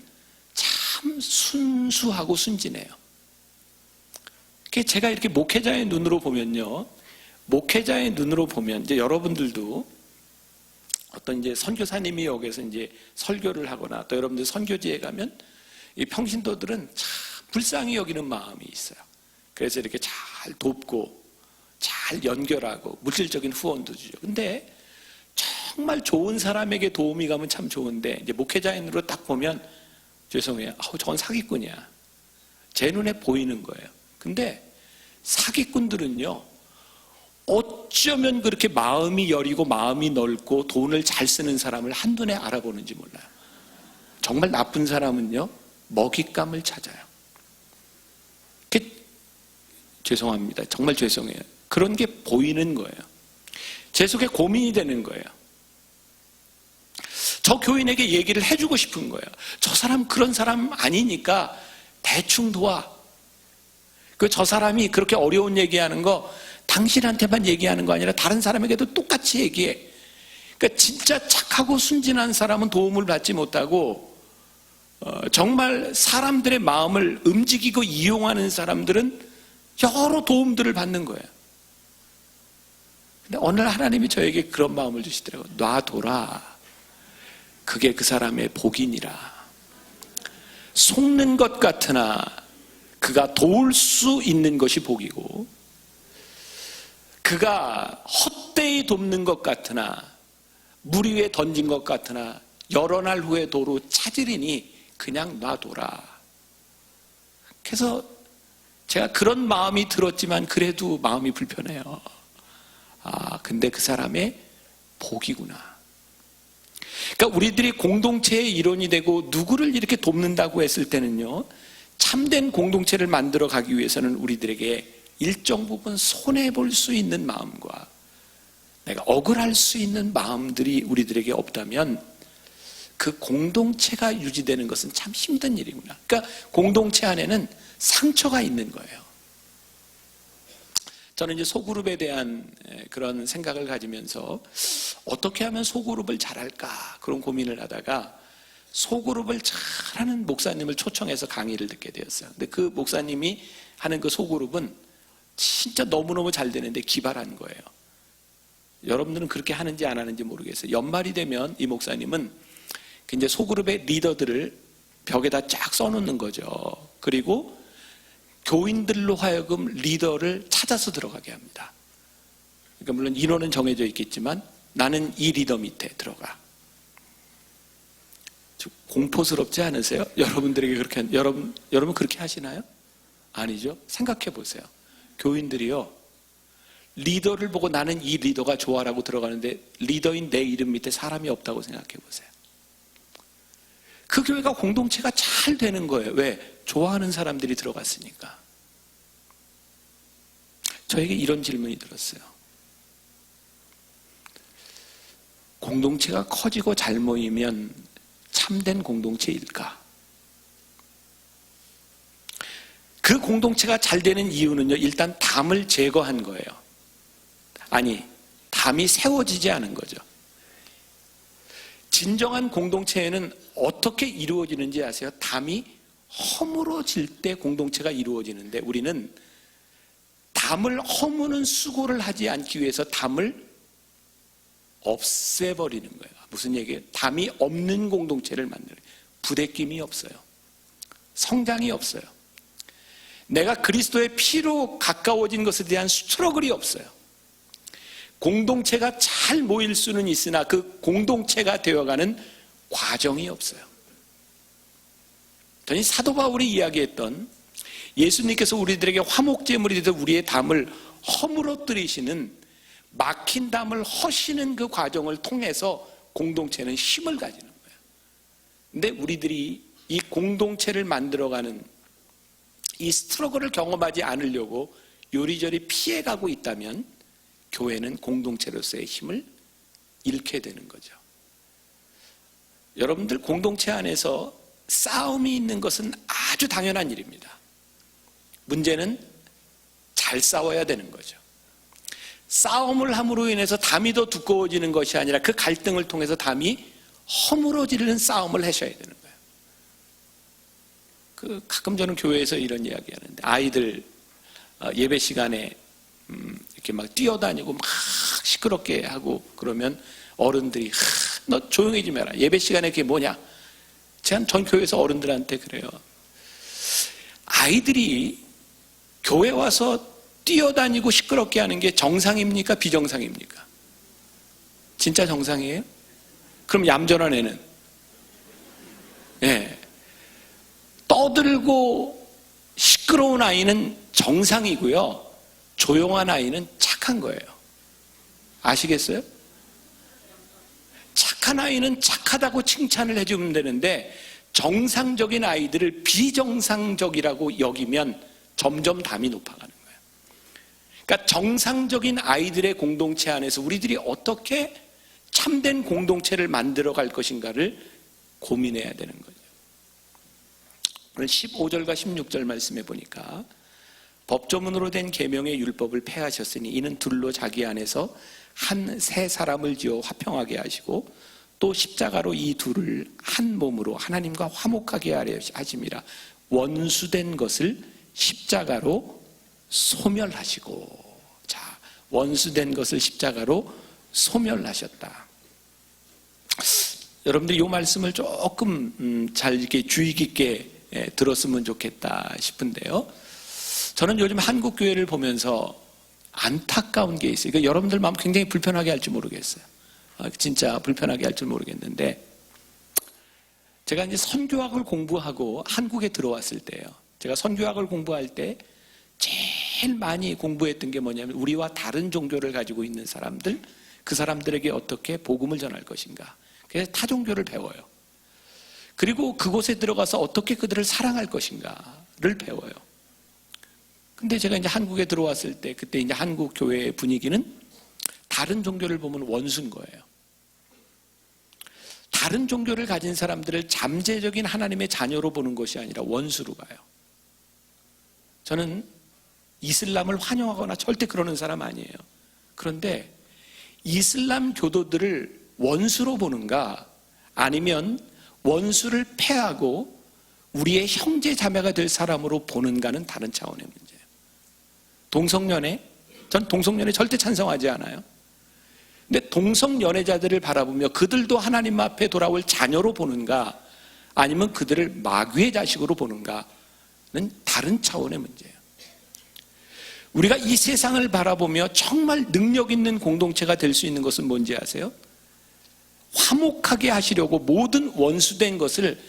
참 순수하고 순진해요. 제가 이렇게 목회자의 눈으로 보면요, 목회자의 눈으로 보면 이제 여러분들도 어떤 이제 선교사님이 여기서 이제 설교를 하거나 또 여러분들 선교지에 가면 이 평신도들은 참 불쌍히 여기는 마음이 있어요. 그래서 이렇게 잘 돕고 잘 연결하고 물질적인 후원도 주죠. 근데 정말 좋은 사람에게 도움이 가면 참 좋은데 이제 목회자의 눈으로 딱 보면 죄송해요. 저건 사기꾼이야. 제 눈에 보이는 거예요. 근데 사기꾼들은요, 어쩌면 그렇게 마음이 여리고 마음이 넓고 돈을 잘 쓰는 사람을 한눈에 알아보는지 몰라요. 정말 나쁜 사람은요, 먹잇감을 찾아요. 죄송합니다. 정말 죄송해요. 그런 게 보이는 거예요. 제 속에 고민이 되는 거예요. 저 교인에게 얘기를 해주고 싶은 거예요. 저 사람 그런 사람 아니니까 대충 도와. 저 사람이 그렇게 어려운 얘기하는 거 당신한테만 얘기하는 거 아니라 다른 사람에게도 똑같이 얘기해. 그러니까 진짜 착하고 순진한 사람은 도움을 받지 못하고 정말 사람들의 마음을 움직이고 이용하는 사람들은 여러 도움들을 받는 거예요. 근데 어느 날 하나님이 저에게 그런 마음을 주시더라고요. 놔둬라. 그게 그 사람의 복이니라. 속는 것 같으나 그가 도울 수 있는 것이 복이고, 그가 헛되이 돕는 것 같으나 물 위에 던진 것 같으나 여러 날 후에 도로 찾으리니 그냥 놔둬라. 그래서 제가 그런 마음이 들었지만 그래도 마음이 불편해요. 근데 그 사람의 복이구나. 그러니까 우리들이 공동체의 일원이 되고 누구를 이렇게 돕는다고 했을 때는요, 참된 공동체를 만들어 가기 위해서는 우리들에게 일정 부분 손해볼 수 있는 마음과 내가 억울할 수 있는 마음들이 우리들에게 없다면 그 공동체가 유지되는 것은 참 힘든 일이구나. 그러니까 공동체 안에는 상처가 있는 거예요. 저는 이제 소그룹에 대한 그런 생각을 가지면서 어떻게 하면 소그룹을 잘할까 그런 고민을 하다가 소그룹을 잘하는 목사님을 초청해서 강의를 듣게 되었어요. 근데 그 목사님이 하는 그 소그룹은 진짜 너무너무 잘 되는데 기발한 거예요. 여러분들은 그렇게 하는지 안 하는지 모르겠어요. 연말이 되면 이 목사님은 이제 소그룹의 리더들을 벽에다 쫙 써놓는 거죠. 그리고 교인들로 하여금 리더를 찾아서 들어가게 합니다. 그러니까 물론 인원은 정해져 있겠지만 나는 이 리더 밑에 들어가. 공포스럽지 않으세요? 여러분들에게 그렇게 여러분 그렇게 하시나요? 아니죠. 생각해 보세요. 교인들이요, 리더를 보고 나는 이 리더가 좋아라고 들어가는데 리더인 내 이름 밑에 사람이 없다고 생각해 보세요. 그 교회가 공동체가 잘 되는 거예요. 왜? 좋아하는 사람들이 들어갔으니까. 저에게 이런 질문이 들었어요. 공동체가 커지고 잘 모이면 참된 공동체일까? 그 공동체가 잘 되는 이유는요, 일단 담을 제거한 거예요. 아니, 담이 세워지지 않은 거죠. 진정한 공동체에는 어떻게 이루어지는지 아세요? 담이 허물어질 때 공동체가 이루어지는데 우리는 담을 허무는 수고를 하지 않기 위해서 담을 없애버리는 거예요. 무슨 얘기예요? 담이 없는 공동체를 만드는 거예요. 부대낌이 없어요. 성장이 없어요. 내가 그리스도의 피로 가까워진 것에 대한 스트러글이 없어요. 공동체가 잘 모일 수는 있으나 그 공동체가 되어가는 과정이 없어요. 사도 바울이 이야기했던 예수님께서 우리들에게 화목제물이 되어 우리의 담을 허물어뜨리시는 막힌 담을 허시는 그 과정을 통해서 공동체는 힘을 가지는 거예요. 근데 우리들이 이 공동체를 만들어가는 이 스트러글을 경험하지 않으려고 요리조리 피해가고 있다면 교회는 공동체로서의 힘을 잃게 되는 거죠. 여러분들 공동체 안에서 싸움이 있는 것은 아주 당연한 일입니다. 문제는 잘 싸워야 되는 거죠. 싸움을 함으로 인해서 담이 더 두꺼워지는 것이 아니라 그 갈등을 통해서 담이 허물어지는 싸움을 하셔야 되는 거예요. 가끔 저는 교회에서 이런 이야기 하는데, 아이들 예배 시간에 이렇게 막 뛰어다니고 막 시끄럽게 하고 그러면 어른들이 너 조용히 좀 해라. 예배 시간에 그게 뭐냐? 제가 전 교회에서 어른들한테 그래요. 아이들이 교회 와서 뛰어다니고 시끄럽게 하는 게 정상입니까? 비정상입니까? 진짜 정상이에요? 그럼 얌전한 애는? 예. 떠들고 시끄러운 아이는 정상이고요. 조용한 아이는 착한 거예요. 아시겠어요? 착한 아이는 착하다고 칭찬을 해주면 되는데, 정상적인 아이들을 비정상적이라고 여기면 점점 담이 높아가는 거예요. 그러니까 정상적인 아이들의 공동체 안에서 우리들이 어떻게 참된 공동체를 만들어 갈 것인가를 고민해야 되는 거죠. 오늘 15절과 16절 말씀해 보니까, 법조문으로 된 계명의 율법을 폐하셨으니 이는 둘로 자기 안에서 한 새 사람을 지어 화평하게 하시고 또 십자가로 이 둘을 한 몸으로 하나님과 화목하게 하려 하심이라. 원수된 것을 십자가로 소멸하시고. 자, 원수된 것을 십자가로 소멸하셨다. 여러분들이 이 말씀을 조금 잘 이렇게 주의 깊게 들었으면 좋겠다 싶은데요. 저는 요즘 한국 교회를 보면서 안타까운 게 있어요. 그러니까 여러분들 마음 굉장히 불편하게 할지 모르겠어요. 진짜 불편하게 할지 모르겠는데, 제가 이제 선교학을 공부하고 한국에 들어왔을 때요. 제가 선교학을 공부할 때 제일 많이 공부했던 게 뭐냐면, 우리와 다른 종교를 가지고 있는 사람들, 그 사람들에게 어떻게 복음을 전할 것인가. 그래서 타 종교를 배워요. 그리고 그곳에 들어가서 어떻게 그들을 사랑할 것인가를 배워요. 근데 제가 이제 한국에 들어왔을 때, 그때 이제 한국 교회의 분위기는 다른 종교를 보면 원수인 거예요. 다른 종교를 가진 사람들을 잠재적인 하나님의 자녀로 보는 것이 아니라 원수로 봐요. 저는 이슬람을 환영하거나 절대 그러는 사람 아니에요. 그런데 이슬람 교도들을 원수로 보는가, 아니면 원수를 패하고 우리의 형제 자매가 될 사람으로 보는가는 다른 차원의 문제예요. 동성연애, 전 동성연애 절대 찬성하지 않아요. 근데 동성연애자들을 바라보며 그들도 하나님 앞에 돌아올 자녀로 보는가, 아니면 그들을 마귀의 자식으로 보는가는 다른 차원의 문제예요. 우리가 이 세상을 바라보며 정말 능력 있는 공동체가 될 수 있는 것은 뭔지 아세요? 화목하게 하시려고 모든 원수된 것을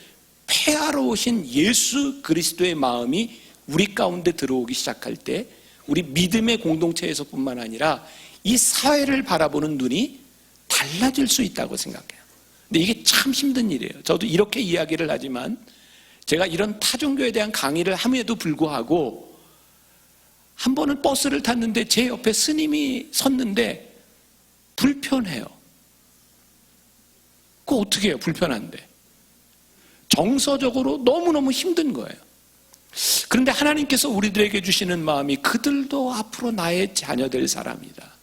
폐하러 오신 예수 그리스도의 마음이 우리 가운데 들어오기 시작할 때, 우리 믿음의 공동체에서뿐만 아니라 이 사회를 바라보는 눈이 달라질 수 있다고 생각해요. 근데 이게 참 힘든 일이에요. 저도 이렇게 이야기를 하지만, 제가 이런 타종교에 대한 강의를 함에도 불구하고 한 번은 버스를 탔는데 제 옆에 스님이 섰는데 불편해요. 그거 어떻게 해요? 불편한데. 정서적으로 너무너무 힘든 거예요. 그런데 하나님께서 우리들에게 주시는 마음이, 그들도 앞으로 나의 자녀 될 사람이다.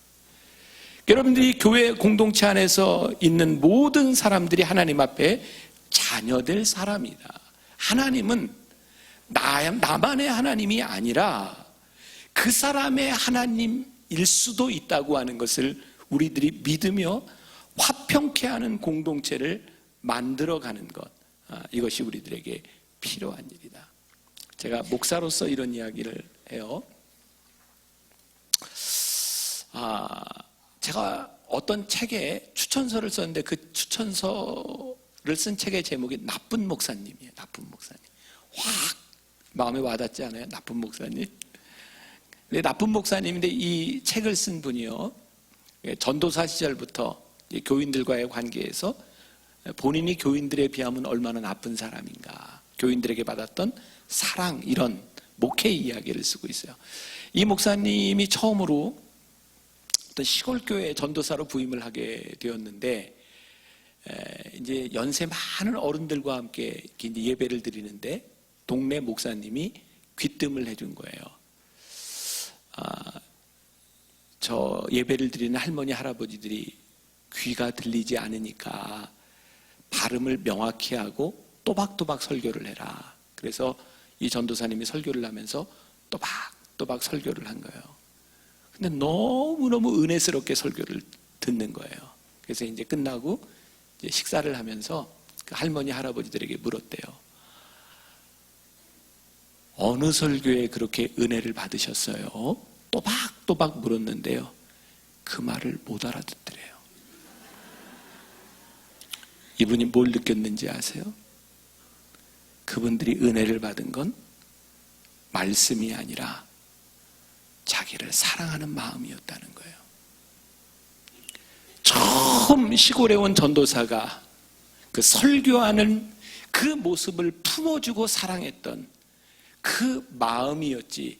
여러분들이 교회 공동체 안에서 있는 모든 사람들이 하나님 앞에 자녀 될 사람이다. 하나님은 나만의 하나님이 아니라 그 사람의 하나님일 수도 있다고 하는 것을 우리들이 믿으며 화평케 하는 공동체를 만들어가는 것, 이것이 우리들에게 필요한 일이다. 제가 목사로서 이런 이야기를 해요. 제가 어떤 책에 추천서를 썼는데, 그 추천서를 쓴 책의 제목이 나쁜 목사님이에요. 나쁜 목사님. 확 마음에 와닿지 않아요? 나쁜 목사님. 근데 나쁜 목사님인데, 이 책을 쓴 분이요, 전도사 시절부터 교인들과의 관계에서 본인이 교인들에 비하면 얼마나 나쁜 사람인가, 교인들에게 받았던 사랑, 이런 목회 이야기를 쓰고 있어요. 이 목사님이 처음으로 어떤 시골교회 전도사로 부임을 하게 되었는데, 이제 연세 많은 어른들과 함께 이렇게 이제 예배를 드리는데 동네 목사님이 귀뜸을 해준 거예요. 저 예배를 드리는 할머니 할아버지들이 귀가 들리지 않으니까 발음을 명확히 하고 또박또박 설교를 해라. 그래서 이 전도사님이 설교를 하면서 또박또박 설교를 한 거예요. 근데 너무너무 은혜스럽게 설교를 듣는 거예요. 그래서 이제 끝나고 이제 식사를 하면서 그 할머니 할아버지들에게 물었대요. 어느 설교에 그렇게 은혜를 받으셨어요? 또박또박 물었는데요. 그 말을 못 알아듣더래요. 이분이 뭘 느꼈는지 아세요? 그분들이 은혜를 받은 건 말씀이 아니라 자기를 사랑하는 마음이었다는 거예요. 처음 시골에 온 전도사가 그 설교하는 그 모습을 품어주고 사랑했던 그 마음이었지,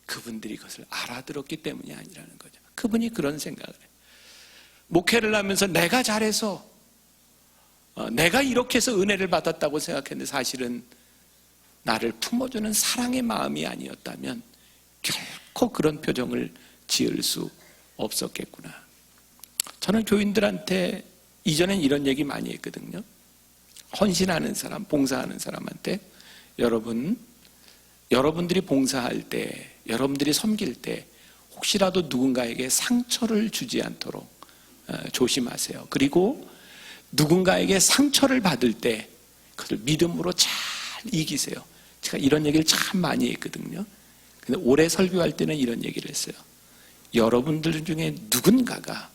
그분들이 그것을 알아들었기 때문이 아니라는 거죠. 그분이 그런 생각을 해요. 목회를 하면서 내가 잘해서 내가 이렇게 해서 은혜를 받았다고 생각했는데 사실은 나를 품어주는 사랑의 마음이 아니었다면 결코 그런 표정을 지을 수 없었겠구나. 저는 교인들한테 이전엔 이런 얘기 많이 했거든요. 헌신하는 사람, 봉사하는 사람한테 여러분들이 봉사할 때, 여러분들이 섬길 때 혹시라도 누군가에게 상처를 주지 않도록 조심하세요. 그리고 누군가에게 상처를 받을 때 그것을 믿음으로 잘 이기세요. 제가 이런 얘기를 참 많이 했거든요. 근데 올해 설교할 때는 이런 얘기를 했어요. 여러분들 중에 누군가가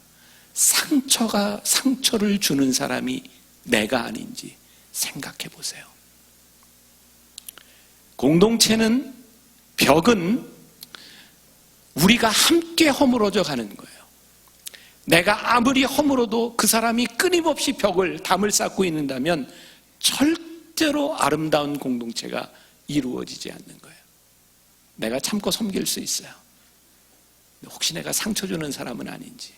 상처를 주는 사람이 내가 아닌지 생각해 보세요. 공동체는, 벽은 우리가 함께 허물어져 가는 거예요. 내가 아무리 허물어도 그 사람이 끊임없이 담을 쌓고 있는다면 절대로 아름다운 공동체가 이루어지지 않는 거예요. 내가 참고 섬길 수 있어요. 혹시 내가 상처 주는 사람은 아닌지.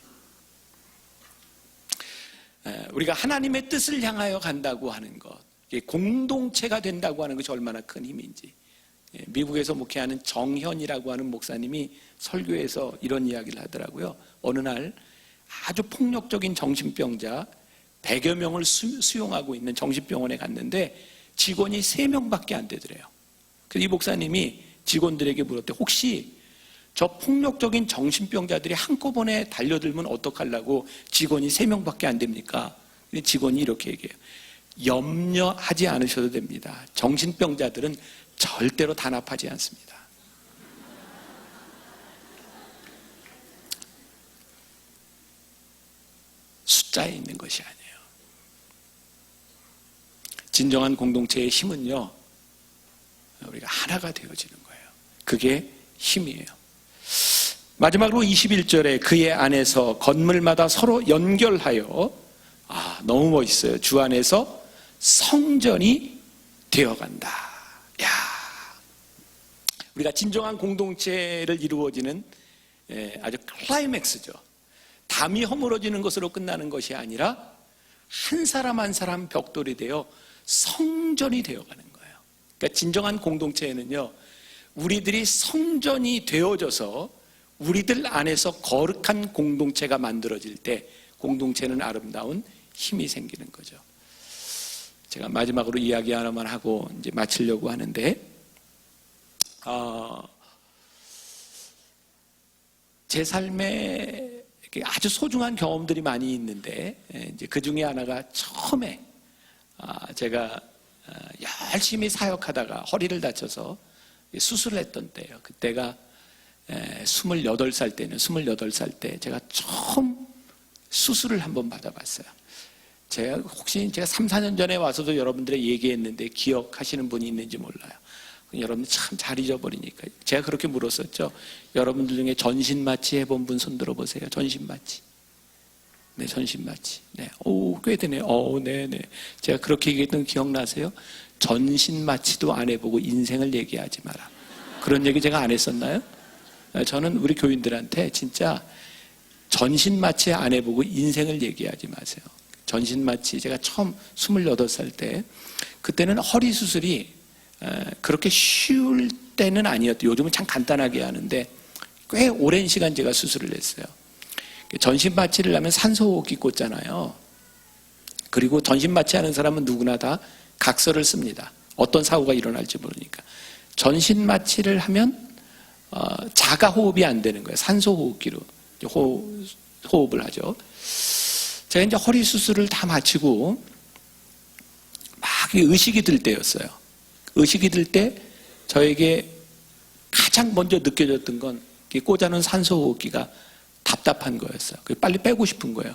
우리가 하나님의 뜻을 향하여 간다고 하는 것, 공동체가 된다고 하는 것이 얼마나 큰 힘인지. 미국에서 목회하는 정현이라고 하는 목사님이 설교에서 이런 이야기를 하더라고요. 어느 날 아주 폭력적인 정신병자 100여 명을 수용하고 있는 정신병원에 갔는데 직원이 3명밖에 안 되더래요. 그래서 이 목사님이 직원들에게 물었대. 혹시 저 폭력적인 정신병자들이 한꺼번에 달려들면 어떡하려고 직원이 3명밖에 안 됩니까? 직원이 이렇게 얘기해요. 염려하지 않으셔도 됩니다. 정신병자들은 절대로 단합하지 않습니다. 숫자에 있는 것이 아니에요. 진정한 공동체의 힘은요, 우리가 하나가 되어지는 거예요. 그게 힘이에요. 마지막으로 21절에 그의 안에서 건물마다 서로 연결하여, 너무 멋있어요. 주 안에서 성전이 되어간다. 야, 우리가 진정한 공동체를 이루어지는 아주 클라이맥스죠. 담이 허물어지는 것으로 끝나는 것이 아니라 한 사람 한 사람 벽돌이 되어 성전이 되어가는 거예요. 그러니까 진정한 공동체에는요, 우리들이 성전이 되어져서 우리들 안에서 거룩한 공동체가 만들어질 때 공동체는 아름다운 힘이 생기는 거죠. 제가 마지막으로 이야기 하나만 하고 이제 마치려고 하는데, 제 삶에 아주 소중한 경험들이 많이 있는데, 이제 그 중에 하나가 처음에 제가 열심히 사역하다가 허리를 다쳐서 수술을 했던 때예요. 그때가 28살 때 제가 처음 수술을 한번 받아봤어요. 제가 3, 4년 전에 와서도 여러분들에게 얘기했는데 기억하시는 분이 있는지 몰라요. 여러분들 참 잘 잊어버리니까. 제가 그렇게 물었었죠. 여러분들 중에 전신마취 해본 분 손 들어보세요. 전신마취. 네, 전신마취. 네, 꽤 되네요. 네네. 제가 그렇게 얘기했던 거 기억나세요? 전신마취도 안 해보고 인생을 얘기하지 마라. 그런 얘기 제가 안 했었나요? 저는 우리 교인들한테 진짜 전신마취 안 해보고 인생을 얘기하지 마세요. 전신마취 제가 처음 28살 때 그때는 허리 수술이 그렇게 쉬울 때는 아니었대요. 요즘은 참 간단하게 하는데 꽤 오랜 시간 제가 수술을 했어요. 전신마취를 하면 산소호흡기 꽂잖아요. 그리고 전신마취 하는 사람은 누구나 다 각서를 씁니다. 어떤 사고가 일어날지 모르니까. 전신마취를 하면 자가호흡이 안 되는 거예요. 산소호흡기로 호흡을 하죠. 제가 이제 허리 수술을 다 마치고 막 의식이 들 때였어요. 의식이 들 때 저에게 가장 먼저 느껴졌던 건 꽂아놓은 산소호흡기가 답답한 거였어요. 빨리 빼고 싶은 거예요.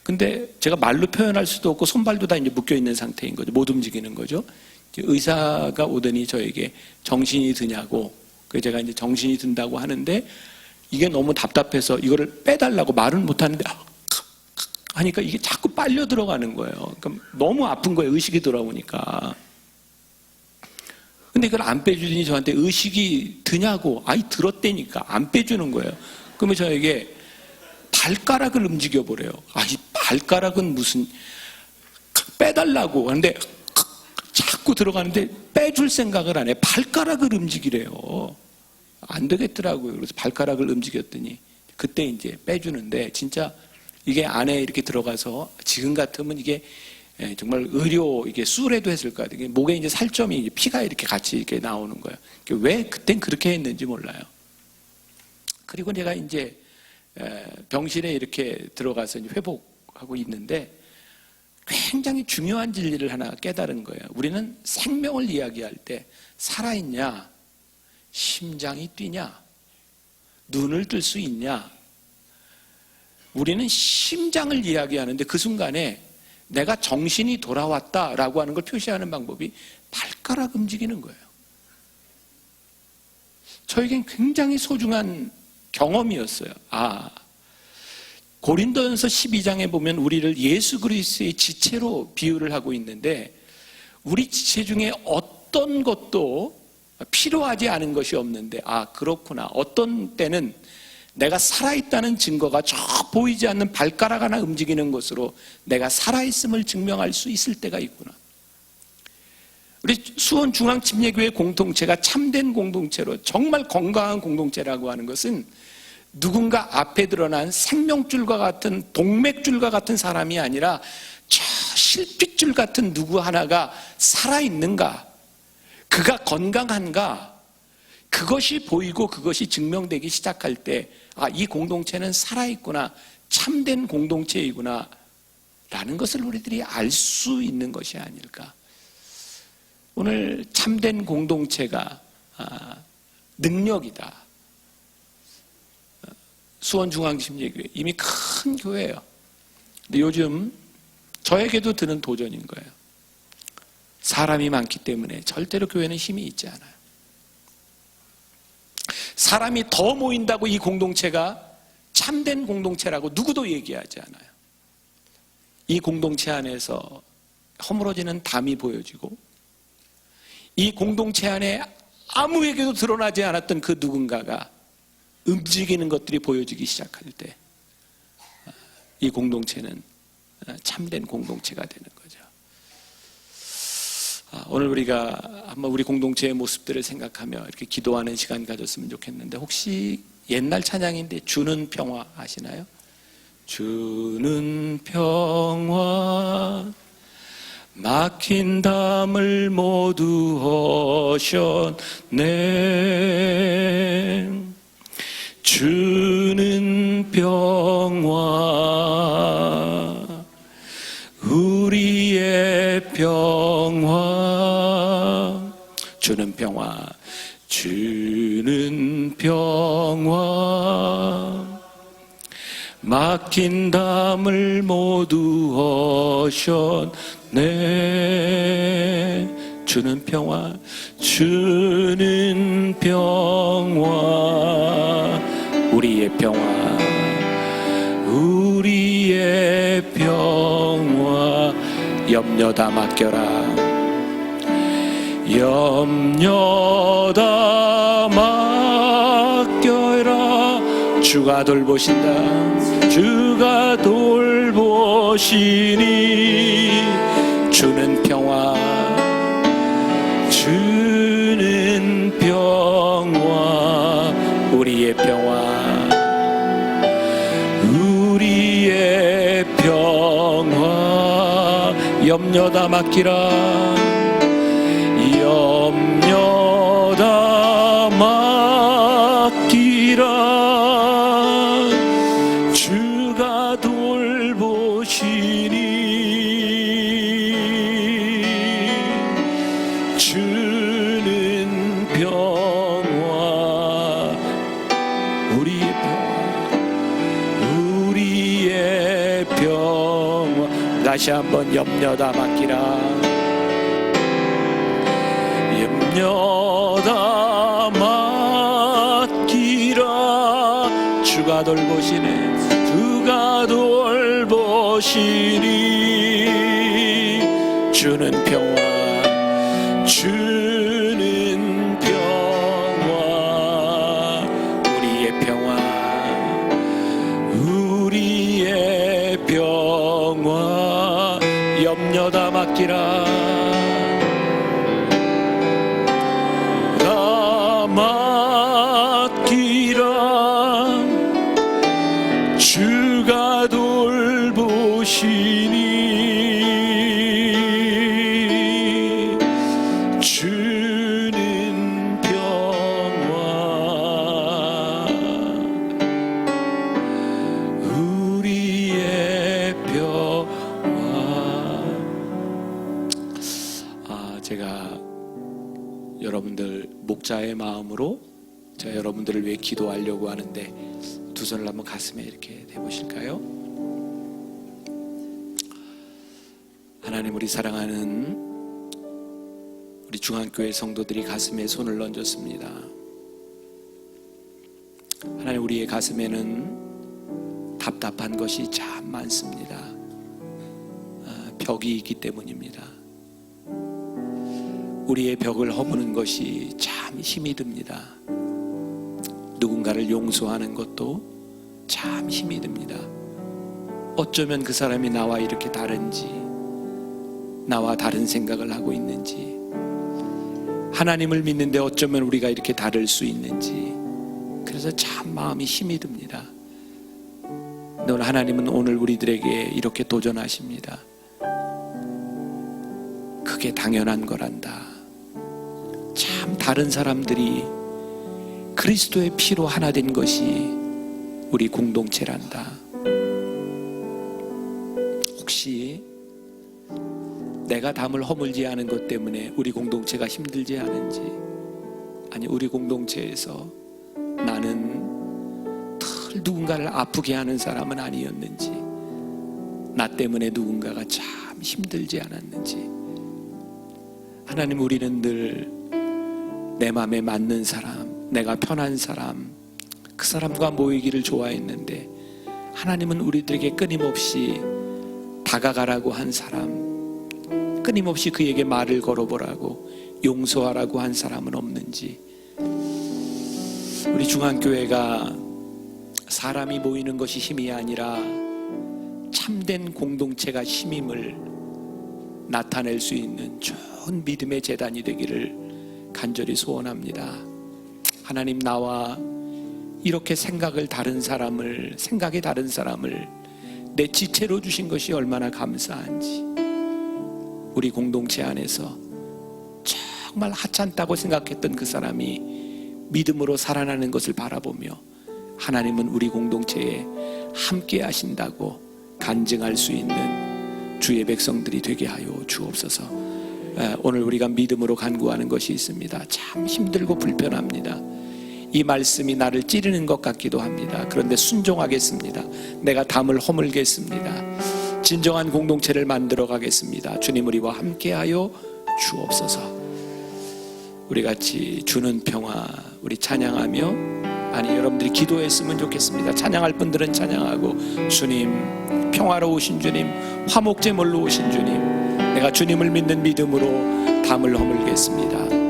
근데 제가 말로 표현할 수도 없고 손발도 다 이제 묶여 있는 상태인 거죠. 못 움직이는 거죠. 의사가 오더니 저에게 정신이 드냐고. 그래서 제가 이제 정신이 든다고 하는데 이게 너무 답답해서 이거를 빼달라고 말은 못 하는데 하니까 이게 자꾸 빨려 들어가는 거예요. 그러니까 너무 아픈 거예요. 의식이 돌아오니까. 근데 이걸 안 빼주더니 저한테 의식이 드냐고. 아이 들었다니까 안 빼주는 거예요. 그러면 저에게 발가락을 움직여 보래요. 이 발가락은 무슨 빼달라고 하는데 자꾸 들어가는데 빼줄 생각을 안 해. 발가락을 움직이래요. 안 되겠더라고요. 그래서 발가락을 움직였더니 그때 이제 빼주는데 진짜 이게 안에 이렇게 들어가서 지금 같으면 이게 정말 의료 이게 수술해도 했을 거예요. 이게 목에 이제 살점이 피가 이렇게 같이 이렇게 나오는 거예요. 왜 그땐 그렇게 했는지 몰라요. 그리고 내가 이제 병실에 이렇게 들어가서 이제 회복하고 있는데 굉장히 중요한 진리를 하나 깨달은 거예요. 우리는 생명을 이야기할 때 살아있냐, 심장이 뛰냐, 눈을 뜰 수 있냐. 우리는 심장을 이야기하는데 그 순간에 내가 정신이 돌아왔다라고 하는 걸 표시하는 방법이 발가락 움직이는 거예요. 저에겐 굉장히 소중한 경험이었어요. 고린도전서 12장에 보면 우리를 예수 그리스도의 지체로 비유를 하고 있는데 우리 지체 중에 어떤 것도 필요하지 않은 것이 없는데 그렇구나. 어떤 때는 내가 살아있다는 증거가 저 보이지 않는 발가락 하나 움직이는 것으로 내가 살아있음을 증명할 수 있을 때가 있구나. 우리 수원중앙침례교회 공동체가 참된 공동체로 정말 건강한 공동체라고 하는 것은 누군가 앞에 드러난 생명줄과 같은 동맥줄과 같은 사람이 아니라 저 실핏줄 같은 누구 하나가 살아있는가, 그가 건강한가, 그것이 보이고 그것이 증명되기 시작할 때 이 공동체는 살아있구나, 참된 공동체이구나 라는 것을 우리들이 알 수 있는 것이 아닐까. 오늘 참된 공동체가 능력이다. 수원중앙침례교회 이미 큰 교회예요. 근데 요즘 저에게도 드는 도전인 거예요. 사람이 많기 때문에 절대로 교회는 힘이 있지 않아요. 사람이 더 모인다고 이 공동체가 참된 공동체라고 누구도 얘기하지 않아요. 이 공동체 안에서 허물어지는 담이 보여지고 이 공동체 안에 아무에게도 드러나지 않았던 그 누군가가 움직이는 것들이 보여지기 시작할 때 이 공동체는 참된 공동체가 되는 거죠. 오늘 우리가 한번 우리 공동체의 모습들을 생각하며 이렇게 기도하는 시간 가졌으면 좋겠는데 혹시 옛날 찬양인데 주는 평화 아시나요? 주는 평화 막힌 담을 모두 허셨네. 주는 평화 우리의 평화 주는 평화 주는 평화 막힌 담을 모두 허셨네. 주는 평화 주는 평화 우리의 평화 우리의 평화 염려 다 맡겨라 염려 다 맡겨라 주가 돌보신다 주가 돌보시니 주는 평화 주는 평화 우리의 평화 우리의 평화 염려다 맡기라 염려다 맡기라 주가 돌보시니 주는 평화 우리의 평화 우리의 평화 다시 한번 염려다 맡기라 염려다 맡기라 주가 돌보시네 주가 돌보시니 주는 평화 주는 평화 우리의 평화 우리의 평화 염려다 맡기라 다 맡기라 주가 돌보시니 주는 평화 우리의 평화 제가 여러분들 목자의 마음으로 제가 여러분들을 위해 기도하려고 하는데 두 손을 한번 가슴에 이렇게 대보실까요? 하나님 우리 사랑하는 우리 중앙교회 성도들이 가슴에 손을 얹었습니다. 하나님 우리의 가슴에는 답답한 것이 참 많습니다. 벽이 있기 때문입니다. 우리의 벽을 허무는 것이 참 힘이 듭니다. 누군가를 용서하는 것도 참 힘이 듭니다. 어쩌면 그 사람이 나와 이렇게 다른지, 나와 다른 생각을 하고 있는지, 하나님을 믿는데 어쩌면 우리가 이렇게 다를 수 있는지, 그래서 참 마음이 힘이 듭니다. 오늘 하나님은 오늘 우리들에게 이렇게 도전하십니다. 그게 당연한 거란다. 참 다른 사람들이 그리스도의 피로 하나 된 것이 우리 공동체란다. 혹시 내가 담을 허물지 않은 것 때문에 우리 공동체가 힘들지 않은지, 아니 우리 공동체에서 나는 늘 누군가를 아프게 하는 사람은 아니었는지, 나 때문에 누군가가 참 힘들지 않았는지, 하나님 우리는 늘 내 마음에 맞는 사람, 내가 편한 사람, 그 사람과 모이기를 좋아했는데 하나님은 우리들에게 끊임없이 다가가라고 한 사람, 끊임없이 그에게 말을 걸어보라고 용서하라고 한 사람은 없는지, 우리 중앙교회가 사람이 모이는 것이 힘이 아니라 참된 공동체가 힘임을 나타낼 수 있는 좋은 믿음의 재단이 되기를 간절히 소원합니다. 하나님 나와 이렇게 생각이 다른 사람을 내 지체로 주신 것이 얼마나 감사한지, 우리 공동체 안에서 정말 하찮다고 생각했던 그 사람이 믿음으로 살아나는 것을 바라보며 하나님은 우리 공동체에 함께 하신다고 간증할 수 있는 주의 백성들이 되게 하여 주옵소서. 오늘 우리가 믿음으로 간구하는 것이 있습니다. 참 힘들고 불편합니다. 이 말씀이 나를 찌르는 것 같기도 합니다. 그런데 순종하겠습니다. 내가 담을 허물겠습니다. 진정한 공동체를 만들어 가겠습니다. 주님 우리와 함께하여 주옵소서. 우리 같이 주는 평화 우리 찬양하며, 아니 여러분들이 기도했으면 좋겠습니다. 찬양할 분들은 찬양하고, 주님 평화로우신 주님, 화목제물로 오신 주님, 내가 주님을 믿는 믿음으로 담을 허물겠습니다.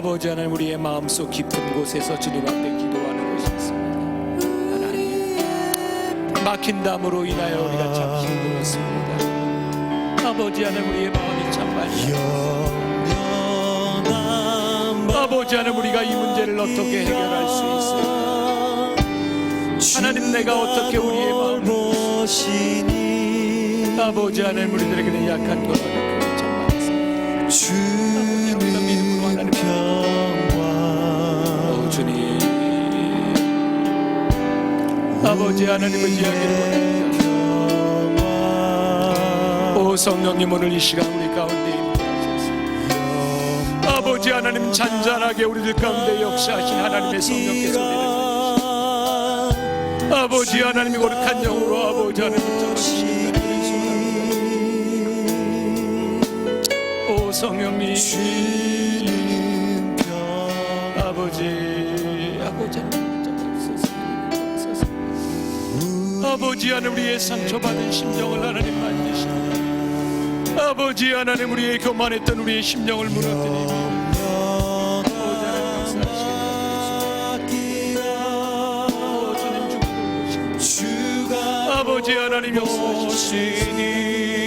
아버지 하나님, 우리의 마음속 깊은 곳에서 주님 앞에 기도하는 것이 있습니다. 하나님, 막힌 담으로 인하여 우리가 참 힘들었습니다. 아버지 하나님, 우리의 마음이 참 많이 아버지 하나님, 우리가 이 문제를 어떻게 해결할 수 있을까? 하나님, 내가 어떻게 우리의 마음을 아버지 하나님, 우리들에게는 약한 것과 좀 많습니다. 주님 믿음으로 하나님 평화 주님 아버지 하나님을 이야기를 원합니다. 오 성령님, 오늘 이 시간 우리 가운데 임재하소서. 아버지 하나님, 잔잔하게 우리들 가운데 역사하신 하나님의 성령께서 우리를 아버지 하나님이 거룩한 영으로 아버지 하나님을 전하시는 오 성령님, 아버지 아버지 하나님, 우리의 상처받은 심령을 하나님 만지시고 아버지 하나님, 우리의 교만했던 우리의 심령을 무너뜨리며 아버지 하나님 역사하시니